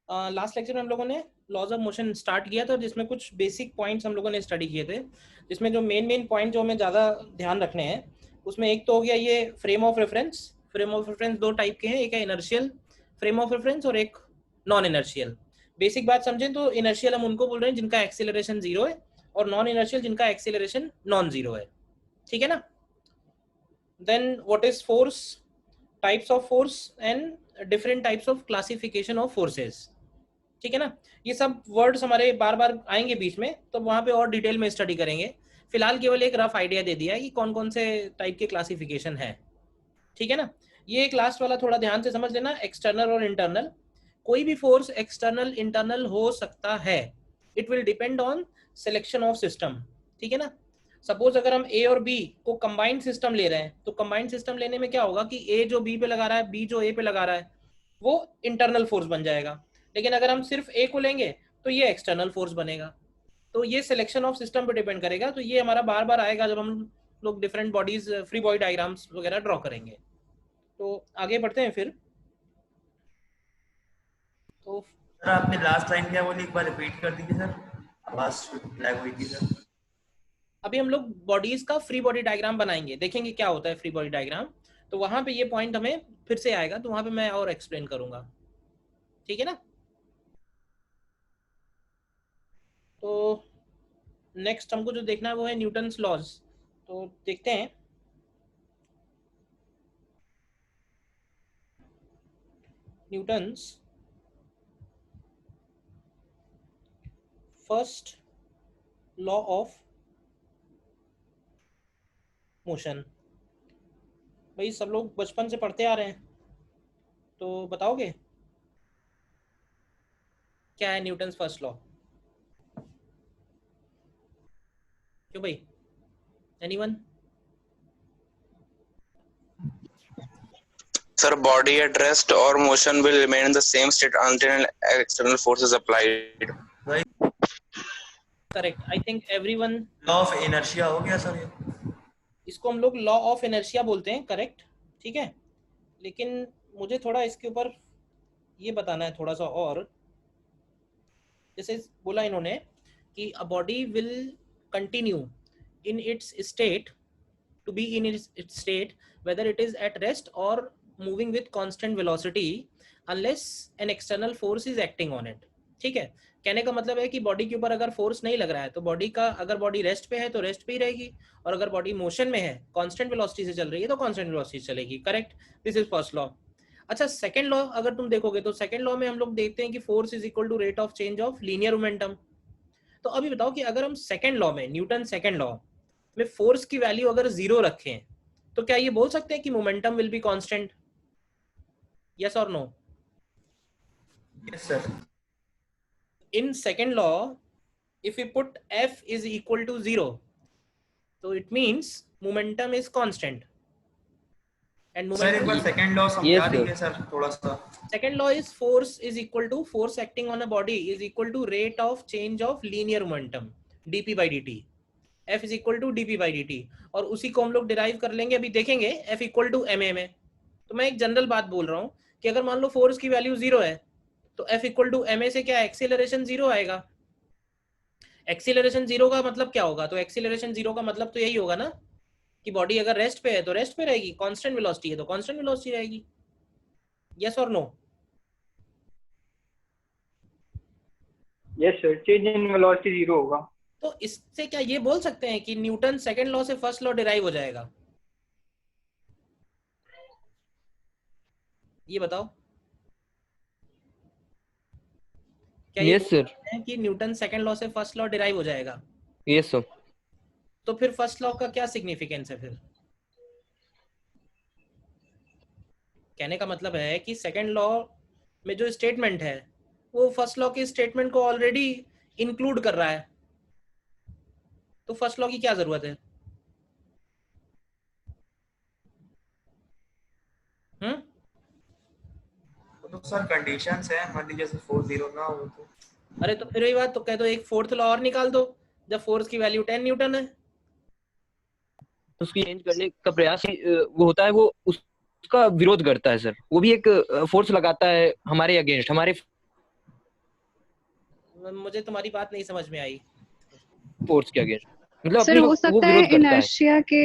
Last lecture में हम लोगों ने लॉज ऑफ मोशन स्टार्ट किया था, जिसमें कुछ बेसिक पॉइंट्स हम लोगों ने स्टडी किए थे, जिसमें जो मेन पॉइंट जो हमें ज़्यादा ध्यान रखने हैं उसमें एक तो हो गया ये frame of reference. Frame of reference दो टाइप के हैं, एक है इनर्शियल फ्रेम ऑफ रेफरेंस और एक नॉन इनर्शियल। बेसिक बात समझें तो इनर्शियल हम उनको बोल रहे हैं जिनका एक्सेलरेशन जीरो है, और नॉन इनर्शियल जिनका एक्सेलरेशन नॉन जीरो है। ठीक है ना? Then what is force, types of force and different types of classification of forces. ठीक है ना? ये सब वर्ड्स हमारे बार बार आएंगे बीच में, तो वहां पे और डिटेल में स्टडी करेंगे। फिलहाल केवल एक रफ आइडिया दे दिया है कि कौन कौन से टाइप के क्लासिफिकेशन है। ठीक है ना? ये एक लास्ट वाला थोड़ा ध्यान से समझ लेना, एक्सटर्नल और इंटरनल। कोई भी फोर्स एक्सटर्नल इंटरनल हो सकता है, it will depend on selection of system. ठीक है ना? सपोज अगर हम ए और बी को कंबाइंड सिस्टम ले रहे हैं, तो कंबाइंड सिस्टम लेने में क्या होगा कि ए जो बी पे लगा रहा है, बी जो ए पे लगा रहा है, वो इंटरनल फोर्स बन जाएगा। लेकिन अगर हम सिर्फ ए को लेंगे तो ये एक्सटर्नल फोर्स बनेगा। तो ये सिलेक्शन ऑफ सिस्टम पे डिपेंड करेगा। तो ये हमारा बार बार आएगा जब हम लोग different bodies free body diagrams वगैरह ड्रॉ करेंगे। तो आगे बढ़ते हैं फिर। तो सर आपने लास्ट लाइन क्या बोली, एक बार रिपीट कर दीजिए सर, आवाज लैग हुई थी सर। अभी हम लोग बॉडीज का फ्री बॉडी डायग्राम बनाएंगे, देखेंगे क्या होता है फ्री बॉडी डायग्राम। तो वहां पे ये पॉइंट हमें फिर से आएगा, तो वहां पे मैं और एक्सप्लेन करूंगा। ठीक है ना? तो नेक्स्ट हमको जो देखना है वो है न्यूटन्स लॉज। तो देखते हैं। Newton's first law of motion. भाई सब लोग बचपन से पढ़ते आ रहे हैं, तो बताओगे क्या है न्यूटन्स फर्स्ट लॉ? क्यों भाई? Anyone? Sir, body at rest or motion will remain in the same state until an external force is applied. Correct, I think everyone. Law of inertia हो गया सर ये। इसको हम लोग लॉ ऑफ इनर्शिया बोलते हैं, करेक्ट। ठीक है, लेकिन मुझे थोड़ा इसके ऊपर ये बताना है थोड़ा सा और। जैसे बोला इन्होंने कि अ body will continue in its state, to be in its state whether it is at rest or moving with constant velocity unless an external force is acting on it। ठीक है, कहने का मतलब है कि बॉडी के ऊपर अगर फोर्स नहीं लग रहा है तो बॉडी का, अगर बॉडी रेस्ट पे है तो रेस्ट पे ही रहेगी, और अगर बॉडी मोशन में है, कांस्टेंट वेलोसिटी से चल रही है तो कांस्टेंट वेलोसिटी से चलेगी। Correct, this is first law. अच्छा, सेकंड लॉ अगर तुम देखोगे तो सेकंड लॉ में हम लोग देखते हैं कि force is equal to rate of change of linear momentum. तो अभी बताओ कि अगर हम सेकंड लॉ में, न्यूटन सेकंड लॉ में फोर्स की वैल्यू अगर जीरो रखें तो क्या ये बोल सकते हैं कि momentum will be constant? Yes और no? Yes sir. In second law if we put f is equal to 0, so it means momentum is constant and sir एक momentum बार सेकंड लॉ समझा दीजिए सर थोड़ा सा। second law is force is equal to, force acting on a body is equal to rate of change of linear momentum dp by dt। F is equal to dp by dt, और उसी को हम लोग derive कर लेंगे, अभी देखेंगे F equal to ma में। तो मैं एक जनरल बात बोल रहा हूँ कि अगर मान लो फोर्स की वैल्यू जीरो है तो F इक्वल टू ma से क्या एक्सीलरेशन जीरो आएगा। एक्सीलरेशन जीरो का मतलब क्या होगा? तो एक्सीलरेशन जीरो का मतलब तो यही होगा ना कि बॉडी अगर रेस्ट पे है तो रेस्ट पे रहेगी, कांस्टेंट वेलोसिटी है तो कांस्टेंट वेलोसिटी रहेगी। यस और no? Yes sir, change in velocity zero होगा। तो इससे क्या ये बोल सकते हैं कि न्यूटन सेकंड लॉ से फर्स्ट लॉ डिराइव हो जाएगा? ये बताओ, क्या ये यस सर। है कि न्यूटन सेकंड लॉ से फर्स्ट लॉ डिराइव हो जाएगा? Yes sir. तो फिर फर्स्ट लॉ का क्या सिग्निफिकेंस है? फिर कहने का मतलब है कि सेकंड लॉ में जो स्टेटमेंट है वो फर्स्ट लॉ के स्टेटमेंट को ऑलरेडी इंक्लूड कर रहा है, तो फर्स्ट लॉ की क्या जरूरत है? तो सर कंडीशंस है, मान लीजिए जैसे 40 ना हो तो। अरे तो फिर वही बात, तो कह दो एक फोर्थ लॉ और निकाल दो जब फोर्स की वैल्यू 10 न्यूटन है। उसकी चेंज करने का प्रयास वो होता है, वो उसका विरोध करता है सर। वो भी एक फोर्स लगाता है हमारे अगेंस्ट, हमारे मुझे तुम्हारी बात नहीं समझ में आई। फोर्स के अगेंस्ट, मतलब सर अपनी हो वो सकता है विरोध करता है। इनर्शिया के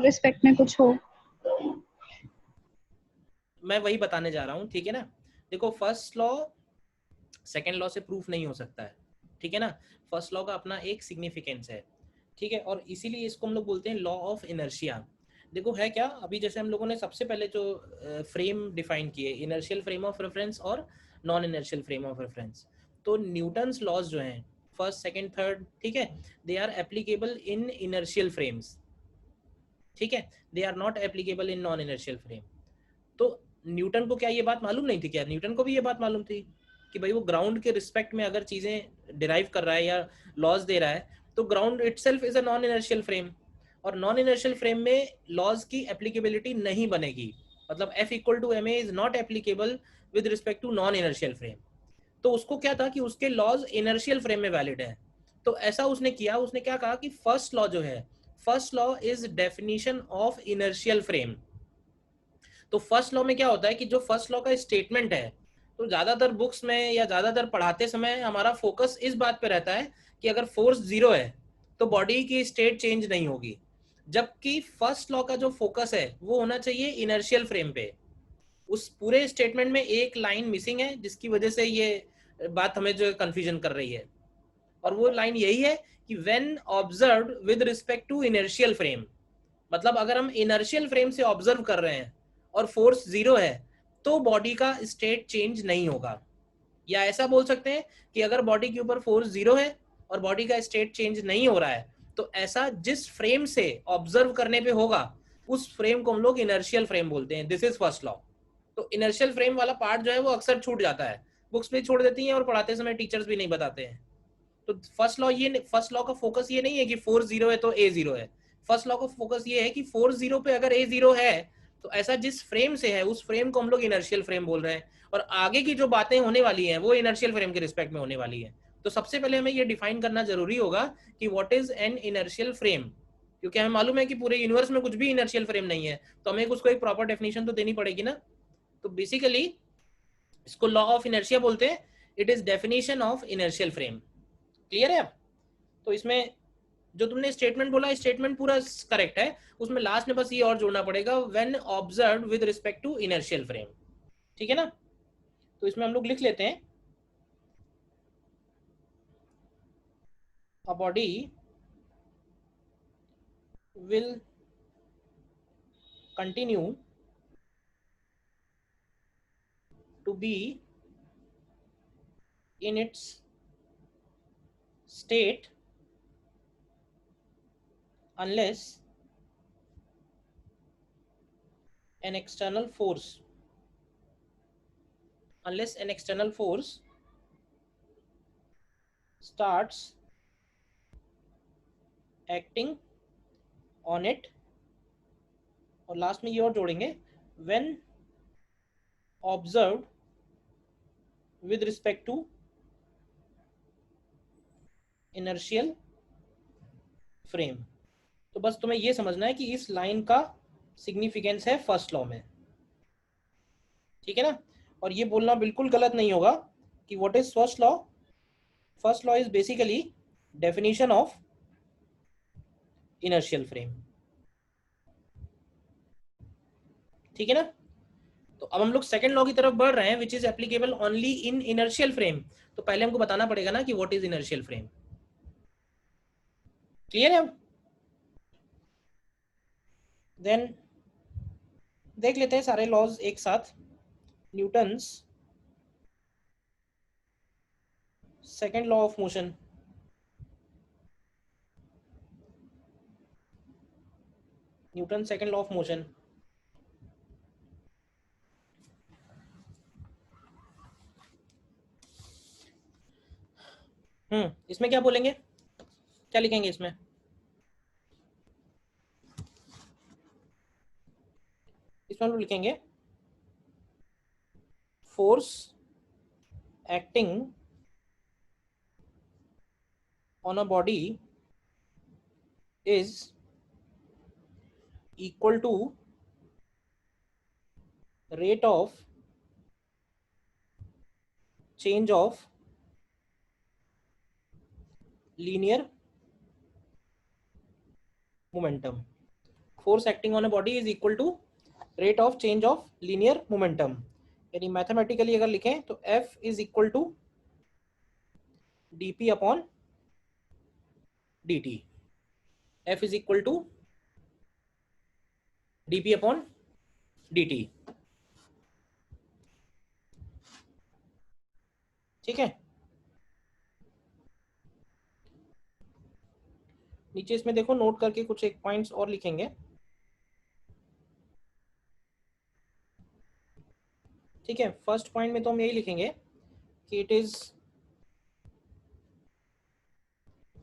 रिस्पेक्ट में कुछ हो। मैं वही बताने जा रहा हूँ, ठीक है ना। देखो फर्स्ट लॉ सेकेंड लॉ से प्रूफ नहीं हो सकता है, ठीक है ना। फर्स्ट लॉ का अपना एक सिग्निफिकेंस है, ठीक है, और इसीलिए इसको हम लोग बोलते हैं लॉ ऑफ इनर्शिया। देखो है क्या, अभी जैसे हम लोगों ने सबसे पहले जो फ्रेम डिफाइन किए, इनर्शियल फ्रेम ऑफ रेफरेंस और non inertial frame of reference, तो न्यूटन्स लॉज जो हैं फर्स्ट सेकंड थर्ड, ठीक है, they are applicable in inertial frames, ठीक है, they are not applicable in non inertial frame. तो न्यूटन को क्या ये बात मालूम नहीं थी क्या? न्यूटन को भी ये बात मालूम थी कि भाई वो ग्राउंड के रिस्पेक्ट में अगर चीजें डिराइव कर रहा है या लॉज दे रहा है, तो ground itself is a non inertial frame, और नॉन इनर्शियल फ्रेम में लॉज की एप्लीकेबिलिटी नहीं बनेगी, मतलब F equal to M A is not applicable with respect to non inertial frame. तो उसको क्या था कि उसके लॉज इनर्शियल फ्रेम में वैलिड है। तो ऐसा उसने किया, उसने क्या कहा कि फर्स्ट लॉ जो है, first law is definition of inertial frame. तो फर्स्ट लॉ में क्या होता है कि जो फर्स्ट लॉ का स्टेटमेंट है, तो ज्यादातर बुक्स में या ज्यादातर पढ़ाते समय हमारा फोकस इस बात पे रहता है कि अगर फोर्स जीरो है तो बॉडी की स्टेट चेंज नहीं होगी, जबकि फर्स्ट लॉ का जो फोकस है वो होना चाहिए इनर्शियल फ्रेम पे। उस पूरे स्टेटमेंट में एक लाइन मिसिंग है जिसकी वजह से ये बात हमें जो कंफ्यूजन कर रही है, और वो लाइन यही है कि when observed with respect to inertial frame, मतलब अगर हम इनर्शियल फ्रेम से ऑब्जर्व कर रहे हैं और फोर्स जीरो है तो बॉडी का स्टेट चेंज नहीं होगा। या ऐसा बोल सकते हैं कि अगर बॉडी के ऊपर फोर्स जीरो है और बॉडी का स्टेट चेंज नहीं हो रहा है, तो ऐसा जिस फ्रेम से ऑब्जर्व करने पे होगा उस फ्रेम को हम लोग इनर्शियल फ्रेम बोलते हैं। This is first law. तो इनर्शियल फ्रेम वाला पार्ट जो है वो अक्सर छूट जाता है, बुक्स भी छोड़ देती हैं और पढ़ाते समय टीचर्स भी नहीं बताते हैं। तो फर्स्ट लॉ का फोकस ये नहीं है कि फोर्स जीरो है तो ए जीरो है। फर्स्ट लॉ का फोकस ये है कि फोर्स जीरो पे अगर ए जीरो है तो ऐसा जिस फ्रेम से है उस फ्रेम को हम लोग इनर्शियल फ्रेम बोल रहे हैं, और आगे की जो बातें होने वाली हैं वो इनर्शियल फ्रेम के रिस्पेक्ट में होने वाली है। तो सबसे पहले हमें ये डिफाइन करना जरूरी होगा कि what is an inertial frame, क्योंकि हमें मालूम है कि पूरे यूनिवर्स में कुछ भी इनर्शियल फ्रेम नहीं है, तो हमें उसको एक प्रॉपर डेफिनेशन तो देनी पड़ेगी ना। तो बेसिकली इसको लॉ ऑफ इनर्शिया बोलते हैं, it is definition of inertial frame. Clear है अब? तो इसमें जो तुमने स्टेटमेंट बोला, स्टेटमेंट पूरा करेक्ट है, उसमें लास्ट में बस ये और जोड़ना पड़ेगा, when observed with respect to inertial frame, ठीक है ना। तो इसमें हम लोग लिख लेते हैं, a body will continue to be in its state unless an external force starts acting on it, और लास्ट में ये और जोड़ेंगे, when observed with respect to inertial frame। तो बस तुम्हें ये समझना है कि इस लाइन का सिग्निफिकेंस है फर्स्ट लॉ में, ठीक है ना। और ये बोलना बिल्कुल गलत नहीं होगा कि what is first law. First law is basically definition of inertial frame, ठीक है ना। तो अब हम लोग सेकंड लॉ की तरफ बढ़ रहे हैं, which is applicable only in inertial frame. तो पहले हमको बताना पड़ेगा ना कि what is inertial frame. Clear है? अब देन देख लेते हैं सारे लॉज एक साथ। Newton's second law of motion, Newton second law of motion. इसमें क्या बोलेंगे, क्या लिखेंगे इसमें? इसमें हम लोग लिखेंगे force acting on a body is equal to rate of change of linear momentum. Force acting on a body is equal to rate of change of linear momentum. यानी मैथमेटिकली अगर लिखें तो F is equal to dp upon dt. F is equal to dp upon dt. ठीक है. नीचे इसमें देखो note करके कुछ एक पॉइंट्स और लिखेंगे. ठीक है. फर्स्ट पॉइंट में तो हम यही लिखेंगे कि it is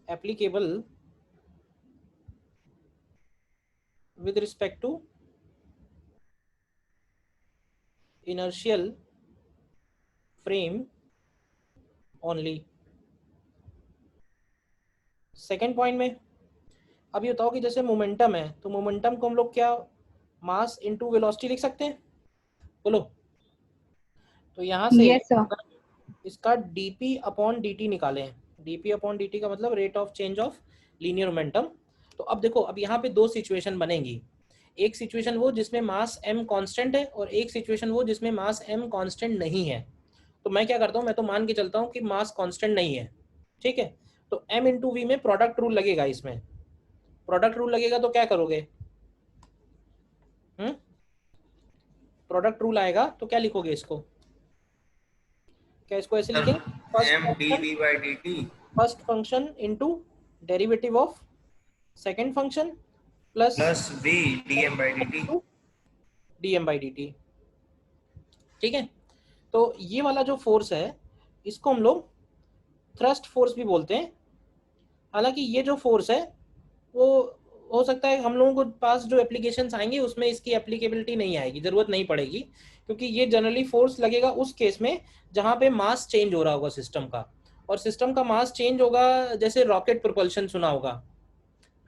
applicable with respect to inertial frame only. Second point में अब ये बताओ कि जैसे मोमेंटम है तो मोमेंटम को हम लोग क्या मास इनटू वेलोसिटी लिख सकते हैं? बोलो. तो यहाँ से Yes, sir. इसका dp अपॉन dt निकालें. dp अपॉन dt का मतलब rate of change of linear momentum. तो अब देखो, अब यहाँ पे दो सिचुएशन बनेंगी. एक सिचुएशन वो जिसमें मास m कांस्टेंट है और एक सिचुएशन वो जिसमें मास m कांस्टेंट नहीं है. तो मैं क्या करता हूँ, मैं तो मान के चलता हूँ कि मास कांस्टेंट नहीं है. ठीक है. तो m इंटू वी में प्रोडक्ट रूल लगेगा. इसमें प्रोडक्ट रूल लगेगा तो क्या करोगे? प्रोडक्ट रूल आएगा तो क्या लिखोगे इसको? क्या इसको ऐसे लिखेंगे? First function into derivative of second function plus v dm by dt. dm by dt. ठीक है. तो ये वाला जो फोर्स है इसको हम लोग थ्रस्ट फोर्स भी बोलते हैं. हालांकि ये जो फोर्स है वो हो सकता है हम लोगों के पास जो एप्लीकेशंस आएंगे उसमें इसकी एप्लीकेबिलिटी नहीं आएगी, जरूरत नहीं पड़ेगी, क्योंकि ये जनरली फोर्स लगेगा उस केस में जहां पे मास चेंज हो रहा होगा सिस्टम का. और सिस्टम का मास चेंज होगा जैसे रॉकेट प्रोपल्शन सुना होगा.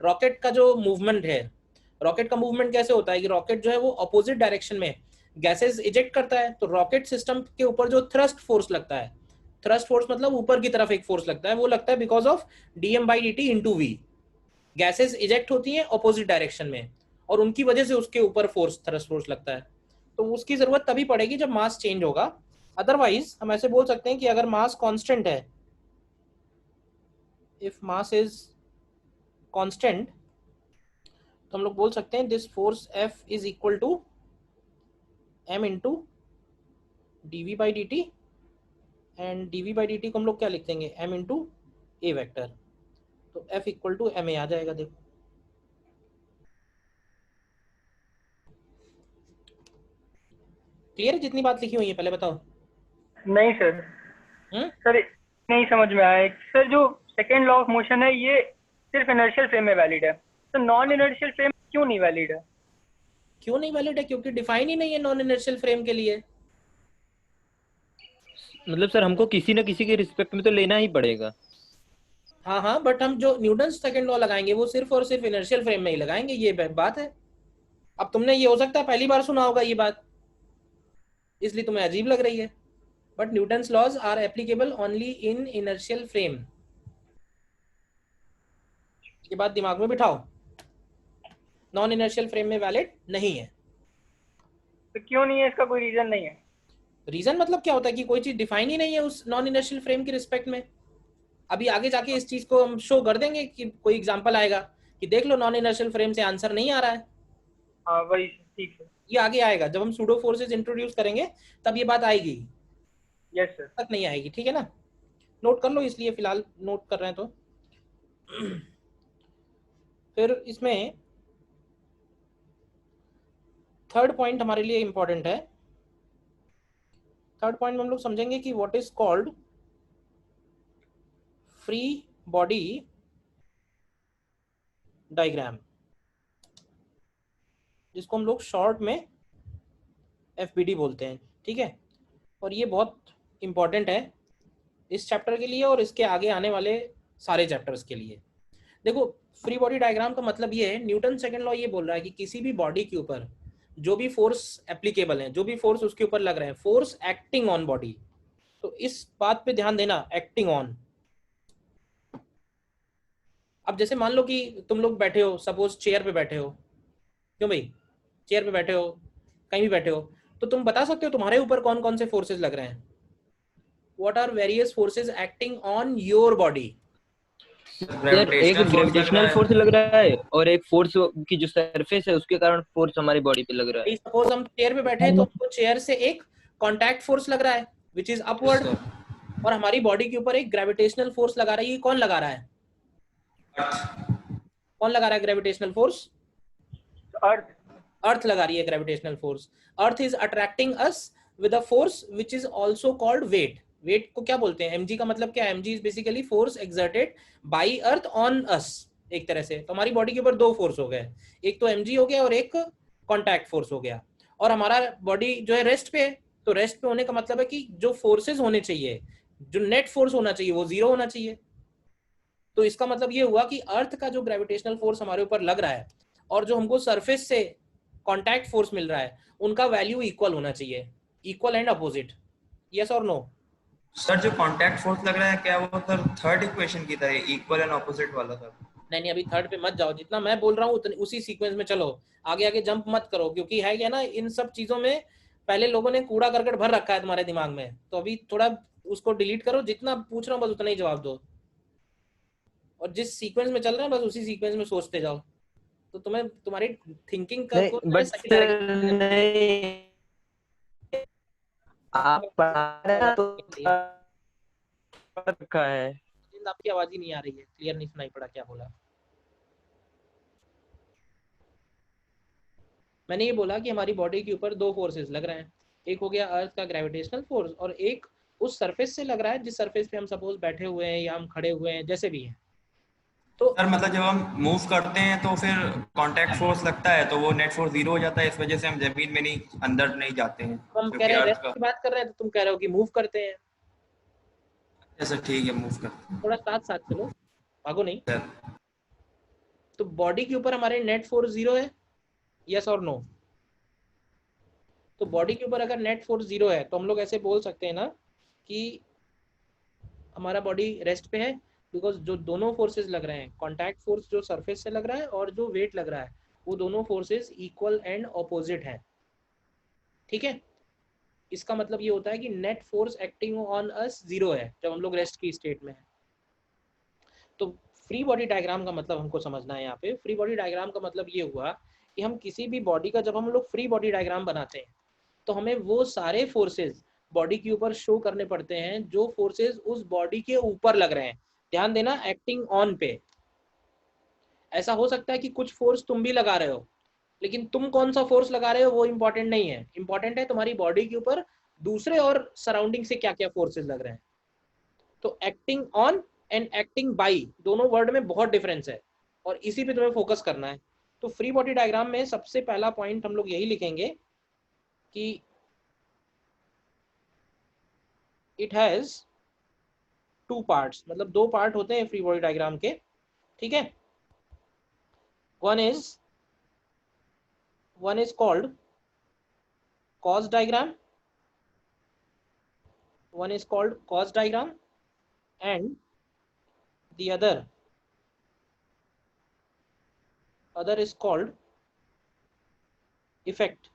रॉकेट का जो मूवमेंट है, रॉकेट का मूवमेंट कैसे होता है कि रॉकेट जो है वो अपोजिट डायरेक्शन में गैसेस इजेक्ट करता है. तो रॉकेट सिस्टम के ऊपर जो थ्रस्ट फोर्स लगता है, थ्रस्ट फोर्स मतलब ऊपर की तरफ एक फोर्स लगता है, वो लगता है because of dm by dt into v. Gases eject होती हैं अपोजिट डायरेक्शन में और उनकी वजह से उसके ऊपर फोर्स, थ्रस्ट फोर्स लगता है. तो उसकी जरूरत तभी पड़ेगी जब मास चेंज होगा. अदरवाइज हम ऐसे बोल सकते हैं कि अगर मास कांस्टेंट है, इफ मास इज कांस्टेंट, तो हम लोग बोल सकते हैं this force F is equal to m into dv by dt. And dv by dt को हम लोग क्या लिख देंगे? m इंटू ए वैक्टर. तो F इक्वल टू ma आ जाएगा. देखो क्लियर है जितनी बात लिखी हुई है? पहले बताओ. नहीं सर. सर नहीं समझ में आया सर. जो सेकेंड लॉ ऑफ मोशन है ये सिर्फ इनर्शियल फ्रेम में वैलिड है, तो नॉन इनर्शियल फ्रेम क्यों नहीं वैलिड है? क्यों नहीं वैलिड है? क्योंकि डिफाइन ही नहीं है नॉन इनर्शियल फ्रेम के लिए. मतलब सर हमको किसी न किसी के रिस्पेक्ट में तो लेना ही पड़ेगा. हाँ, बट हम जो न्यूटन सेकंड लॉ लगाएंगे वो सिर्फ और सिर्फ इनर्शियल फ्रेम में ही लगाएंगे. ये बात है. अब तुमने ये हो सकता है पहली बार सुना होगा ये बात, इसलिए तुम्हें अजीब लग रही है. But Newton's laws are applicable only in inertial frame. ये बात दिमाग में बिठाओ. नॉन इनर्शियल फ्रेम में वैलिड नहीं है. तो क्यों नहीं है? इसका कोई रीजन नहीं है. रीजन मतलब क्या होता है कि कोई चीज डिफाइन ही नहीं है उस नॉन इनर्शियल फ्रेम के रिस्पेक्ट में. अभी आगे जाके इस चीज को हम शो कर देंगे कि कोई एग्जांपल आएगा कि देख लो नॉन इनर्शियल फ्रेम से आंसर नहीं आ रहा है. हाँ वही. ठीक है. ये आगे आएगा जब हम सूडो फोर्सेस इंट्रोड्यूस करेंगे तब ये बात आएगी. Yes sir. तक नहीं आएगी. ठीक है ना. नोट कर लो, इसलिए फिलहाल नोट कर रहे हैं. तो फिर इसमें थर्ड पॉइंट हमारे लिए इंपॉर्टेंट है. थर्ड पॉइंट में हम लोग समझेंगे कि what is called free body diagram, जिसको हम लोग शॉर्ट में FBD बोलते हैं. ठीक है. और ये बहुत इंपॉर्टेंट है इस चैप्टर के लिए और इसके आगे आने वाले सारे चैप्टर्स के लिए. देखो फ्री बॉडी डायग्राम का मतलब ये है, न्यूटन सेकंड लॉ ये बोल रहा है कि किसी भी बॉडी के ऊपर जो भी फोर्स एप्लीकेबल है, जो भी फोर्स उसके ऊपर लग रहे हैं, फोर्स एक्टिंग ऑन बॉडी. तो इस बात पे ध्यान देना, एक्टिंग ऑन. अब जैसे मान लो कि तुम लोग बैठे हो, सपोज चेयर पे बैठे हो, क्यों भाई, चेयर पे बैठे हो, कहीं भी बैठे हो, तो तुम बता सकते हो तुम्हारे ऊपर कौन कौन से फोर्सेस लग रहे हैं? What are various forces acting on your body? Sir एक ग्रेविटेशनल फोर्स लग रहा ग्रेविटेशनल फोर्स है। लग रहा है और एक फोर्स की जो सरफेस है उसके कारण फोर्स हमारी बॉडी पे लग रहा सपोज हम चेयर पे बैठे हैं तो हमको चेयर से एक कॉन्टैक्ट फोर्स लग रहा है which is yes upward, sir. और हमारी बॉडी के ऊपर एक ग्रेविटेशनल फोर्स लगा रहा है। ये कौन लगा रहा है? कौन लगा रहा है ग्रेविटेशनल फोर्स? अर्थ। अर्थ लगा रही है gravitational force. Earth is attracting us with a force which is also called weight. Weight को क्या बोलते हैं? mg का मतलब क्या है? mg is basically force exerted by earth on us, एक तरह से। तो हमारी बॉडी के ऊपर दो फोर्स हो गए, एक तो mg हो गया और एक कॉन्टैक्ट फोर्स हो गया। और हमारा बॉडी जो है रेस्ट पे है, तो रेस्ट पे होने का मतलब है कि जो फोर्सेस होने चाहिए, जो नेट फोर्स होना चाहिए वो जीरो होना चाहिए। तो इसका मतलब ये हुआ कि अर्थ का जो ग्रेविटेशनल फोर्स हमारे ऊपर लग रहा है और जो हमको सरफेस से कॉन्टैक्ट फोर्स मिल रहा है, उनका वैल्यू इक्वल होना चाहिए, इक्वल एंड अपोजिट। यस और नो? सर जो कांटेक्ट फोर्स लग रहा है क्या वो सर थर्ड इक्वेशन की तरह इक्वल एंड ऑपोजिट वाला सर? नहीं नहीं, अभी थर्ड पे मत जाओ, जितना मैं बोल रहा हूँ उसी सीक्वेंस में चलो, आगे आगे जंप मत करो, क्योंकि है क्या ना, इन सब चीजों में पहले लोगों ने कूड़ा करकट भर रखा है तुम्हारे दिमाग में, तो अभी थोड़ा उसको डिलीट करो, जितना पूछ रहा हूँ बस उतना ही जवाब दो, और जिस सीक्वेंस में चल रहे हैं बस उसी सीक्वेंस में सोचते जाओ, तो तुम्हें तुम्हारी थिंकिंग का को नहीं। बट सही डायरेक्शन नहीं, आप पढ़ा रहे हैं तो रखा है। आपकी आवाज ही नहीं आ रही है, क्लियर नहीं सुनाई पड़ा क्या बोला। मैंने ये बोला कि हमारी बॉडी के ऊपर दो फोर्सेस लग रहे हैं, एक हो गया अर्थ का ग्रेविटेशनल फोर्स, और एक उस सरफेस से लग रहा है जिस सरफेस पे हम सपोज बैठे हुए हैं या हम खड़े हुए हैं, जैसे भी हैं। तो सर मतलब जब हम मूव करते हैं तो फिर कांटेक्ट फोर्स लगता है तो वो नेट फोर्स जीरो हो जाता है, इस वजह से हम जमीन में नहीं अंदर नहीं जाते हैं हम कह क्योंकि रहे हैं अर्थ रेस्ट का। की बात कर रहे हैं, तो तुम कह रहे हो कि मूव करते हैं। ऐसा ठीक है, मूव करते थोड़ा साथ साथ चलो, भागो नहीं। हैं सर। तो बॉडी के ऊपर हमारे नेट फोर्स जीरो है, यस और नो? तो बॉडी के ऊपर अगर नेट फोर्स जीरो है तो हम लोग ऐसे बोल सकते हैं ना कि हमारा बॉडी रेस्ट पे है, बिकॉज जो दोनों फोर्सेस लग रहे हैं, कॉन्टैक्ट फोर्स जो सरफेस से लग रहा है और जो वेट लग रहा है, वो दोनों फोर्सेस इक्वल एंड ऑपोजिट हैं। ठीक है, इसका मतलब ये होता है कि net force acting on us zero है जब हम लोग रेस्ट की स्टेट में है। तो फ्री बॉडी डायग्राम का मतलब हमको समझना है यहाँ पे। फ्री बॉडी डायग्राम का मतलब ये हुआ कि हम किसी भी बॉडी का जब हम लोग फ्री बॉडी डायग्राम बनाते हैं तो हमें वो सारे फोर्सेस बॉडी के ऊपर शो करने पड़ते हैं जो फोर्सेस उस बॉडी के ऊपर लग रहे हैं। ध्यान देना, एक्टिंग ऑन पे। ऐसा हो सकता है कि कुछ फोर्स तुम भी लगा रहे हो, लेकिन तुम कौन सा फोर्स लगा रहे हो वो इंपॉर्टेंट नहीं है, इंपॉर्टेंट है तुम्हारी बॉडी के ऊपर दूसरे और सराउंडिंग से क्या क्या फोर्सेस लग रहे हैं। तो acting on and acting by दोनों वर्ड में बहुत डिफरेंस है, और इसी पे तुम्हें फोकस करना है। तो फ्री बॉडी डायग्राम में सबसे पहला पॉइंट हम लोग यही लिखेंगे कि इट हैज टू पार्ट्स, मतलब दो पार्ट होते हैं फ्री बॉडी डायग्राम के। ठीक है, one is called cos diagram, one is called cos diagram, and the other is called effect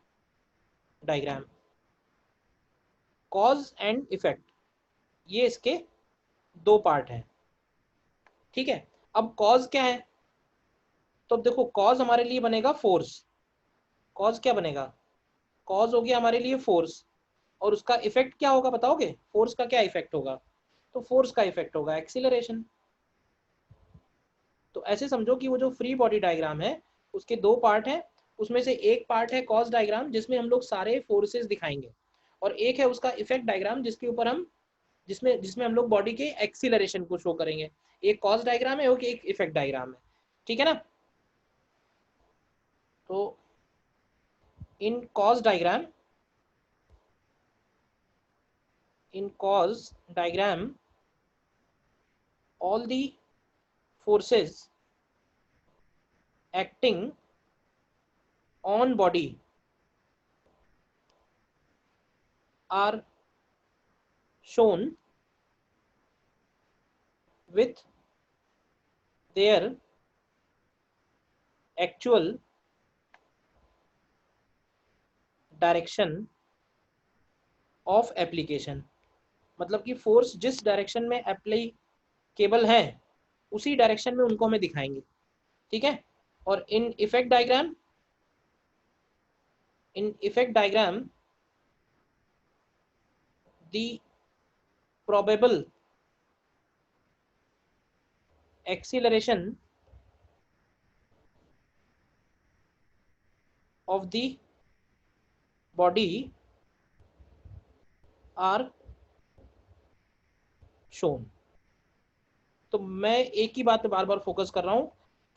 diagram। cause and effect, ये इसके दो पार्ट हैं। ठीक है, अब cause क्या है? तो अब देखो, cause हमारे लिए बनेगा फोर्स। cause क्या बनेगा? cause हो गया हमारे लिए फोर्स, और उसका इफेक्ट क्या होगा बताओगे? फोर्स का क्या इफेक्ट होगा? तो फोर्स का इफेक्ट होगा एक्सीलरेशन। तो ऐसे समझो कि वो जो फ्री बॉडी डायग्राम है उसके दो पार्ट हैं, उसमें से एक पार्ट है कॉज डायग्राम जिसमें हम लोग सारे फोर्सेस दिखाएंगे, और एक है उसका इफेक्ट डायग्राम जिसके ऊपर हम जिसमें जिसमें हम लोग बॉडी के एक्सीलरेशन को शो करेंगे। एक कॉज डायग्राम है, एक इफेक्ट डायग्राम है। ठीक है ना? तो in cause diagram all the forces acting on body are shown with their actual direction of application, मतलब कि फोर्स जिस डायरेक्शन में एप्लीकेबल है उसी डायरेक्शन में उनको हमें दिखाएंगे, ठीक है। और in effect diagram the probable acceleration of the body are shown। तो मैं एक ही बात पे बार बार फोकस कर रहा हूं,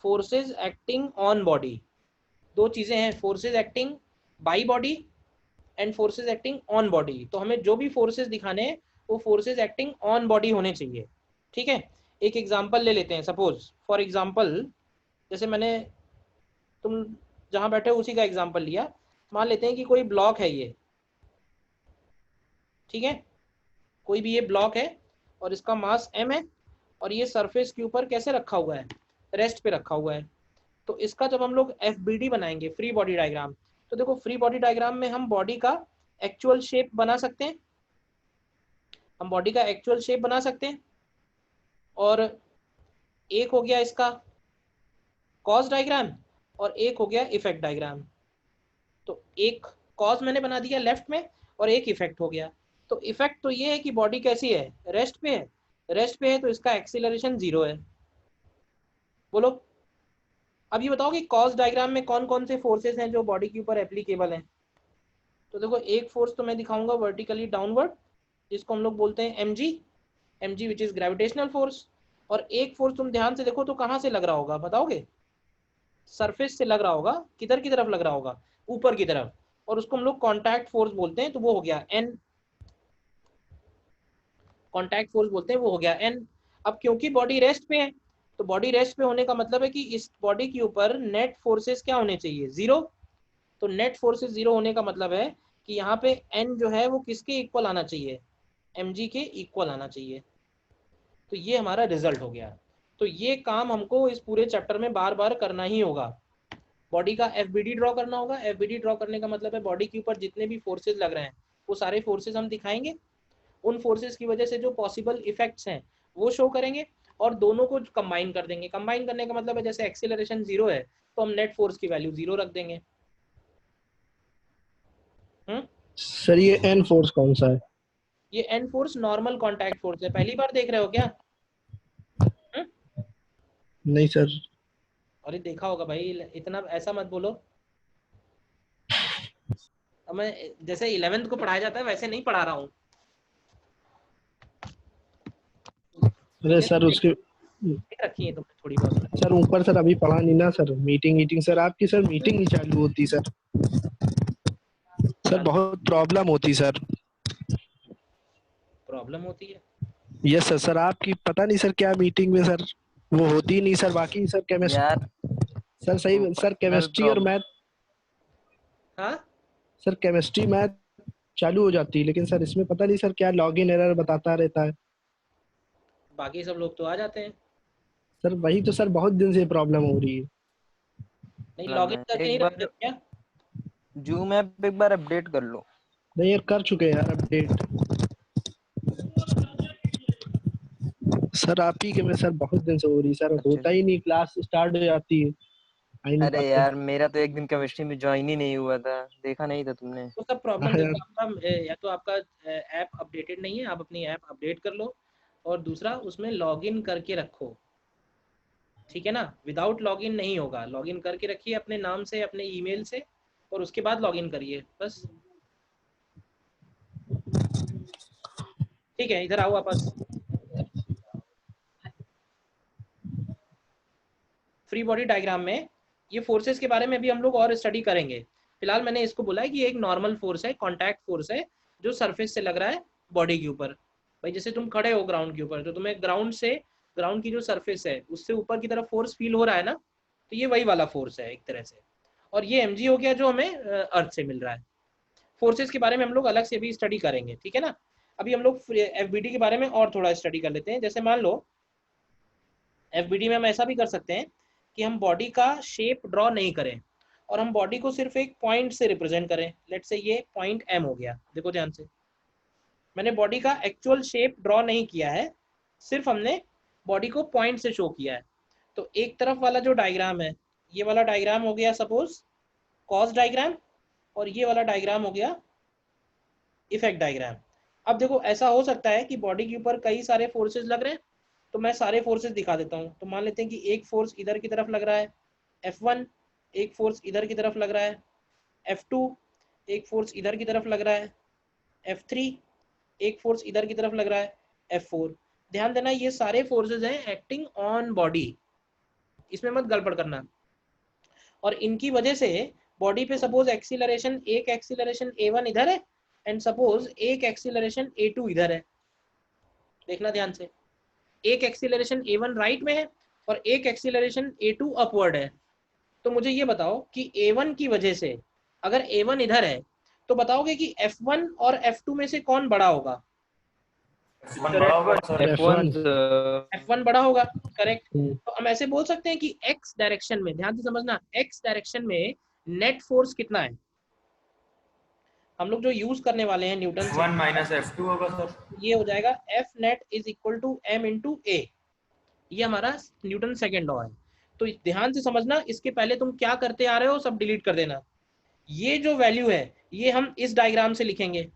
फोर्सेस एक्टिंग ऑन बॉडी। दो चीजें हैं, forces acting by body and forces acting on body. तो हमें जो भी फोर्सेस दिखाने हैं वो फोर्सेस एक्टिंग ऑन बॉडी होने चाहिए, ठीक है। एक एग्जांपल ले लेते हैं, सपोज फॉर एग्जांपल जैसे मैंने तुम जहां बैठे हो उसी का एग्जांपल लिया। मान लेते हैं कि कोई ब्लॉक है ये, ठीक है, कोई भी ये ब्लॉक है और इसका मास m है और ये सरफेस के ऊपर कैसे रखा हुआ है, रेस्ट पे रखा हुआ है। तो इसका जब हम लोग FBD बनाएंगे, फ्री बॉडी डायग्राम, तो देखो फ्री बॉडी डायग्राम में हम बॉडी का एक्चुअल शेप बना सकते हैं, हम बॉडी का एक्चुअल शेप बना सकते हैं। और एक हो गया इसका कॉज डायग्राम और एक हो गया इफेक्ट डायग्राम। तो एक कॉज मैंने बना दिया लेफ्ट में और एक इफेक्ट हो गया। तो इफेक्ट तो ये है कि बॉडी कैसी है, रेस्ट पे है, रेस्ट पे है तो इसका एक्सीलरेशन 0 है। बोलो अब ये बताओ कि कॉज डायग्राम में कौन कौन से फोर्सेस हैं जो बॉडी के ऊपर एप्लीकेबल हैं। तो देखो एक फोर्स तो मैं दिखाऊंगा वर्टिकली डाउनवर्ड, जिसको हम लोग बोलते हैं mg which is gravitational force. और एक फोर्स तुम ध्यान से देखो तो कहाँ से लग रहा होगा बताओगे, सरफेस से लग रहा होगा, किधर की तरफ लग रहा होगा, ऊपर की तरफ, और उसको हम लोग कॉन्टैक्ट फोर्स बोलते हैं। तो वो हो गया n, कॉन्टैक्ट फोर्स बोलते हैं, वो हो गया n। अब क्योंकि बॉडी रेस्ट पे है तो बॉडी रेस्ट पे होने का मतलब है कि इस बॉडी के ऊपर नेट फोर्सेस क्या होने चाहिए, 0। तो नेट फोर्सेस 0 होने का मतलब है कि यहाँ पे n जो है वो किसके इक्वल आना चाहिए, mg के इक्वल आना चाहिए। तो ये हमारा रिजल्ट हो गया। तो ये काम हमको इस पूरे चैप्टर में बार बार करना ही होगा। बॉडी का FBD ड्रॉ करना होगा। FBD ड्रॉ करने का मतलब है बॉडी के ऊपर जितने भी फोर्सेस लग रहे हैं वो सारे फोर्सेस हम दिखाएंगे, उन फोर्सेस की वजह से जो पॉसिबल इफेक्ट्स हैं वो शो करेंगे और दोनों को कंबाइन कर देंगे। कंबाइन करने का मतलब है जैसे एक्सीलरेशन 0 है तो हम नेट फोर्स की वैल्यू 0 रख देंगे। सर ये एन फोर्स कौन सा है? ये N force normal contact force है। पहली बार देख रहे हो क्या? नहीं सर। अरे देखा होगा भाई, इतना ऐसा मत बोलो। अब मैं जैसे 11th को पढ़ाया जाता है वैसे नहीं पढ़ा रहा हूँ। अरे सर उसके रखी है तुमने थोड़ी बहुत सर ऊपर सर अभी पढ़ा नहीं ना सर, मीटिंग सर आपकी सर मीटिंग नहीं चालू होती सर। सर बहुत प्रॉब्लम होती सर। प्रॉब्लम होती है? Yes sir. सर आपकी पता नहीं सर क्या मीटिंग में सर वो होती नहीं सर। बाकी सर केमिस्ट्री सर सही सर केमिस्ट्री और मैथ, हाँ सर केमिस्ट्री मैथ चालू हो जाती है लेकिन सर इसमें पता नहीं सर क्या लॉगिन एरर बताता रहता है। बाकी सब लोग तो आ जाते हैं। सर वही तो सर बहुत दिन से प्रॉब्लम हो रही है। नहीं लॉगिन करके ही रखते हो क्या? जूम ऐप एक बार अपडेट कर लो। नहीं यार कर चुके हैं यार अपडेट। सर आप ही के में सर बहुत दिन से हो रही सर। होता ही नहीं, क्लास स्टार्ट हो जाती है। अरे यार मेरा तो एक दिन केमिस्ट्री में ज्वाइन ही नहीं हुआ था, देखा नहीं था तुमने। तो सब प्रॉब्लम देखो आपका, या तो आपका ऐप अपडेटेड नहीं है, आप अपनी ऐप अपडेट कर लो, और दूसरा उसमें लॉगिन करके रखो, ठीक है ना। विदाउट लॉगिन नहीं होगा, लॉगिन करके रखिए अपने नाम से, अपने ईमेल से, और उसके बाद लॉगिन करिए बस। ठीक है, इधर आओ वापस। फ्री बॉडी डायग्राम में ये फोर्सेस के बारे में भी हम लोग और स्टडी करेंगे। फिलहाल मैंने इसको बोला है कि एक नॉर्मल फोर्स है, कॉन्टैक्ट फोर्स है, जो सरफेस से लग रहा है बॉडी के ऊपर। भाई जैसे तुम खड़े हो ग्राउंड के ऊपर तो तुम्हें ग्राउंड की जो सरफेस है उससे ऊपर की तरफ फोर्स फील हो रहा है ना, तो ये वही वाला फोर्स है एक तरह से। और ये mg हो गया जो हमें अर्थ से मिल रहा है। फोर्सेस के बारे में हम लोग अलग से भी स्टडी करेंगे, ठीक है ना। अभी हम लोग FBD के बारे में और थोड़ा स्टडी कर लेते हैं। जैसे मान लो FBD में हम ऐसा भी कर सकते हैं कि हम बॉडी का शेप ड्रॉ नहीं करें और हम बॉडी को सिर्फ एक पॉइंट से रिप्रेजेंट करें। लेट्स से ये पॉइंट M हो गया। देखो ध्यान से, मैंने बॉडी का एक्चुअल शेप ड्रॉ नहीं किया है, सिर्फ हमने बॉडी को पॉइंट से शो किया है। तो एक तरफ वाला जो डायग्राम है, ये वाला डायग्राम हो गया सपोज कॉज डायग्राम, और ये वाला डायग्राम हो गया इफेक्ट डायग्राम। अब देखो ऐसा हो सकता है कि बॉडी के ऊपर कई सारे फोर्सेस लग रहे हैं, तो मैं सारे फोर्सेस दिखा देता हूँ। तो मान लेते हैं कि एक फोर्स इधर की तरफ लग रहा है F1, एक फोर्स इधर की तरफ लग रहा है F2, एक फोर्स इधर की तरफ लग रहा है F3, एक फोर्स इधर की तरफ लग रहा है F4। ध्यान देना ये सारे फोर्सेस हैं एक्टिंग ऑन बॉडी, इसमें मत गड़बड़ करना। और इनकी वजह से बॉडी पे सपोज एक्सीलरेशन, एक एक्सीलरेशन A1 इधर है एंड सपोज एक एक्सीलरेशन A2 इधर है। देखना ध्यान से, एक एक्सीलरेशन A1 राइट में है और एक एक्सीलरेशन A2 अपवर्ड है। तो मुझे ये बताओ कि A1 की वजह से अगर A1 इधर है तो बताओगे कि F1 और F2 में से कौन बड़ा होगा? F1 बड़ा होगा, करेक्ट। तो हम ऐसे बोल सकते हैं कि X डायरेक्शन में, ध्यान से समझना, X डायरेक्शन में नेट फोर्स कितना है? हम लोग जो यूज करने वाले हैं न्यूटन से, F1 माइनस F2 होगा सर। ये हो जाएगा F net is equal to M into A। ये हमारा न्यूटन सेकेंड लॉ है। तो ध्यान से समझना, इसके पहले तुम क्या करते आ रहे हो सब डिलीट कर देना। ये जो वैल्यू है ये हम इस डायग्राम से लिखेंगे,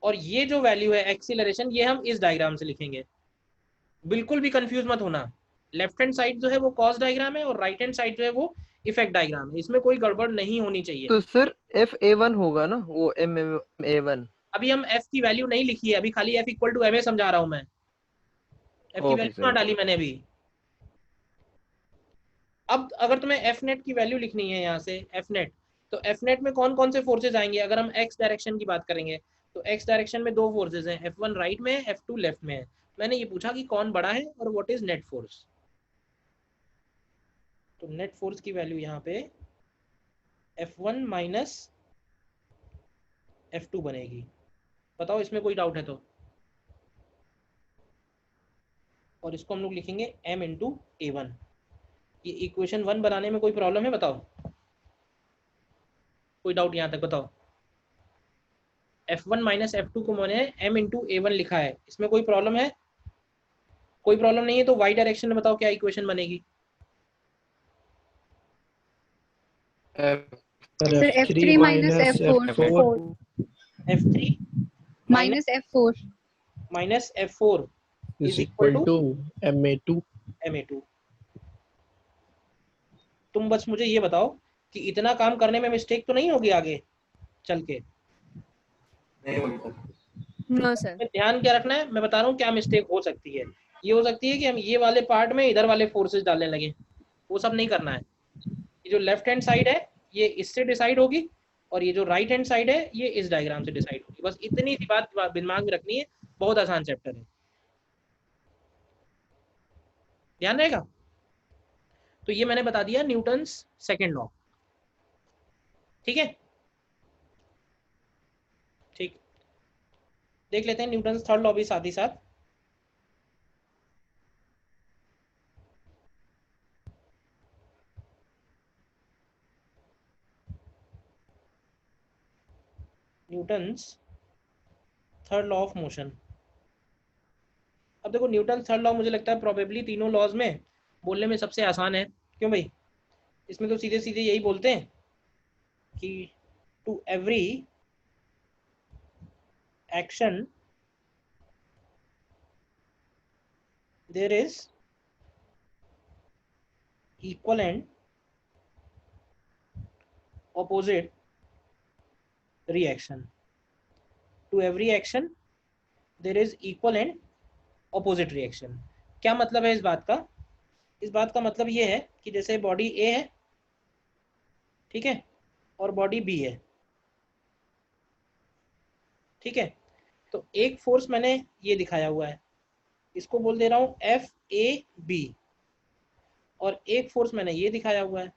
और ये जो वैल्यू है एक्सीलरेशन ये हम इस डायग्राम से लिखेंगे। बिल्कुल भी कंफ्यूज मत होना। लेफ्ट हैंड साइड जो है वो कॉस डायग्राम है और राइट हैंड साइड जो है वो इफेक्ट डायग्राम है, इसमें कोई गड़बड़ नहीं होनी चाहिए। तो सर FA1 होगा ना, वो MMA1। अभी हम F की वैल्यू नहीं लिखी है, अभी खाली F इक्वल टू MA समझा रहा हूं मैं। F की वैल्यू कहाँ डाली मैंने अभी? अब अगर तुम्हें F नेट की वैल्यू लिखनी है यहाँ से F नेट, तो F नेट में कौन कौन से फोर्सेज आएंगे? अगर हम X डायरेक्शन की बात करेंगे तो X डायरेक्शन में दो फोर्सेज हैं, F1 राइट में है, F2 लेफ्ट में है। मैंने ये पूछा कि कौन बड़ा है और व्हाट इज नेट फोर्स। तो नेट फोर्स की वैल्यू यहाँ पे F1 माइनस F2 बनेगी। बताओ इसमें कोई डाउट है तो? और इसको हम लोग लिखेंगे M इंटू A1। ये इक्वेशन 1 बनाने में कोई प्रॉब्लम है बताओ? कोई डाउट यहाँ तक बताओ? F1 माइनस F2 को मैंने M इंटू A1 लिखा है, इसमें कोई प्रॉब्लम है? कोई प्रॉब्लम नहीं है तो y डायरेक्शन में बताओ क्या इक्वेशन बनेगी? Sir F3 minus F4 F3 minus F4 minus F4 is equal to MA2। तुम बस मुझे ये बताओ कि इतना काम करने में मिस्टेक तो नहीं होगी आगे चल के? No sir. ध्यान क्या रखना है, मैं बता रहा हूँ क्या मिस्टेक हो सकती है। ये हो सकती है कि हम ये वाले पार्ट में इधर वाले फोर्सेस डालने लगे, वो सब नहीं करना है। ये जो लेफ्ट हैंड साइड है ये इससे डिसाइड होगी और ये जो राइट हैंड साइड है ये इस डायग्राम से डिसाइड होगी। बस इतनी सी बात दिमाग में रखनी है, बहुत आसान चैप्टर है, ध्यान रहेगा। तो ये मैंने बता दिया न्यूटन्स सेकेंड लॉ, ठीक है। ठीक, देख लेते हैं न्यूटन्स थर्ड लॉ भी साथ ही साथ। Newton's third law of motion. अब देखो न्यूटन थर्ड लॉ मुझे लगता है प्रोबेबली तीनों लॉज में बोलने में सबसे आसान है। क्यों भाई? इसमें तो सीधे सीधे यही बोलते हैं कि to every action there is equal and opposite reaction. To every action there is equal and opposite reaction. क्या मतलब है इस बात का? इस बात का मतलब ये है कि जैसे बॉडी ए है, ठीक है, और बॉडी बी है, ठीक है, तो एक फोर्स मैंने ये दिखाया हुआ है, इसको बोल दे रहा हूं FAB, और एक फोर्स मैंने ये दिखाया हुआ है,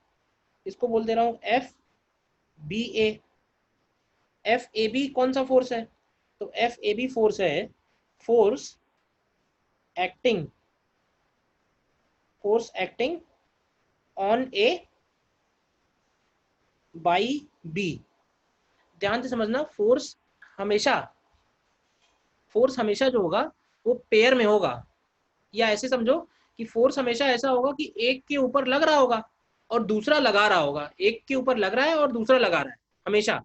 इसको बोल दे रहा हूं FBA। FAB कौन सा फोर्स है? तो FAB फोर्स है force acting force acting on A by B. ध्यान से समझना, फोर्स हमेशा जो होगा वो पेयर में होगा, या ऐसे समझो कि फोर्स हमेशा ऐसा होगा कि एक के ऊपर लग रहा होगा और दूसरा लगा रहा होगा, एक के ऊपर लग रहा है और दूसरा लगा रहा है, हमेशा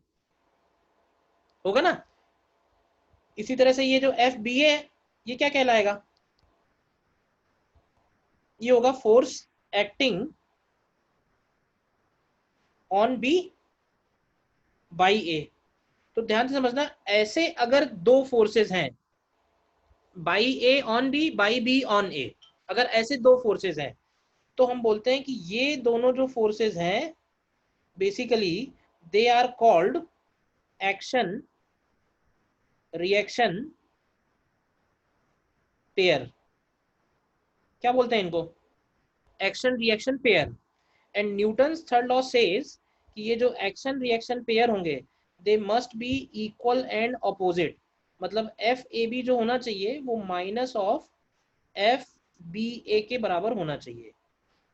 होगा ना। इसी तरह से ये जो एफ बी है ये क्या कहलाएगा, ये होगा force acting on B by A. तो ध्यान से समझना, ऐसे अगर दो फोर्सेस हैं, by A on B, by B on A, अगर ऐसे दो फोर्सेस हैं तो हम बोलते हैं कि ये दोनों जो फोर्सेस हैं basically they are called action reaction pair. क्या बोलते हैं इनको, action reaction pair. And Newton's third law says कि ये जो एक्शन रिएक्शन पेयर होंगे they must be equal and opposite. मतलब एफ ए बी जो होना चाहिए वो minus of F B A के बराबर होना चाहिए।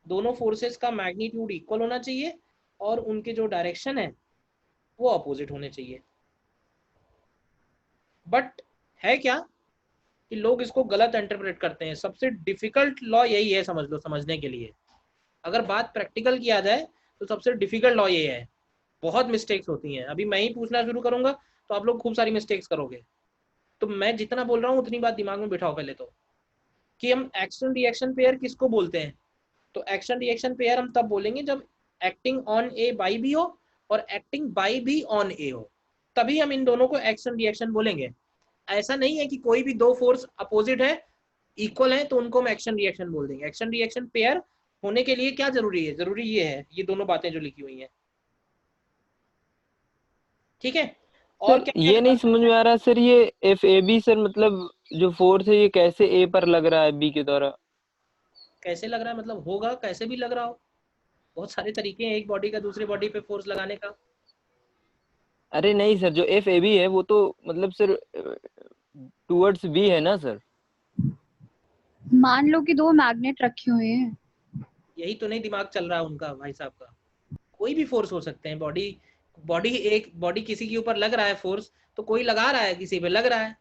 दोनों फोर्सेस का मैग्नीट्यूड इक्वल होना चाहिए और उनके जो डायरेक्शन है वो अपोजिट होने चाहिए। बट है क्या कि लोग इसको गलत इंटरप्रेट करते हैं। सबसे डिफिकल्ट लॉ यही है, समझ लो, समझने के लिए। अगर बात प्रैक्टिकल किया जाए तो सबसे डिफिकल्ट लॉ ये है। बहुत मिस्टेक्स होती हैं। अभी मैं ही पूछना शुरू करूंगा तो आप लोग खूब सारी मिस्टेक्स करोगे। तो मैं जितना बोल रहा हूँ उतनी बात दिमाग में बिठाओ पहले तो, कि हम एक्शन रिएक्शन पेयर किसको बोलते हैं। तो एक्शन रिएक्शन पेयर हम तब बोलेंगे जब acting on A by B हो और acting by B on A हो, तभी हम इन दोनों को एक्शन रिएक्शन बोलेंगे। ऐसा नहीं है कि कोई भी दो फोर्स अपोजिट है, इक्वल है, तो उनको हम एक्शन रिएक्शन बोल देंगे। एक्शन रिएक्शन पेयर होने के लिए क्या जरूरी है, जरूरी ये है, ये दोनों बातें जो लिखी हुई हैं, ठीक है। और सर क्या ये क्या नहीं समझ में आ रहा सर, ये एफ ए बी सर मतलब जो फोर्स है ये कैसे ए पर लग रहा है बी के द्वारा। कैसे लग रहा है मतलब होगा कैसे भी लग रहा हो, बहुत सारे तरीके हैं एक बॉडी का दूसरे बॉडी पे फोर्स लगाने का। अरे नहीं सर, जो एफ ए बी है वो तो मतलब सर टूवर्ड्स बी है ना सर। मान लो कि दो मैग्नेट रखे हुए हैं। यही तो नहीं दिमाग चल रहा है उनका, भाई साहब का। कोई भी फोर्स हो सकते हैं, बॉडी बॉडी किसी के ऊपर लग रहा है फोर्स, तो कोई लगा रहा है, किसी पे लग रहा है,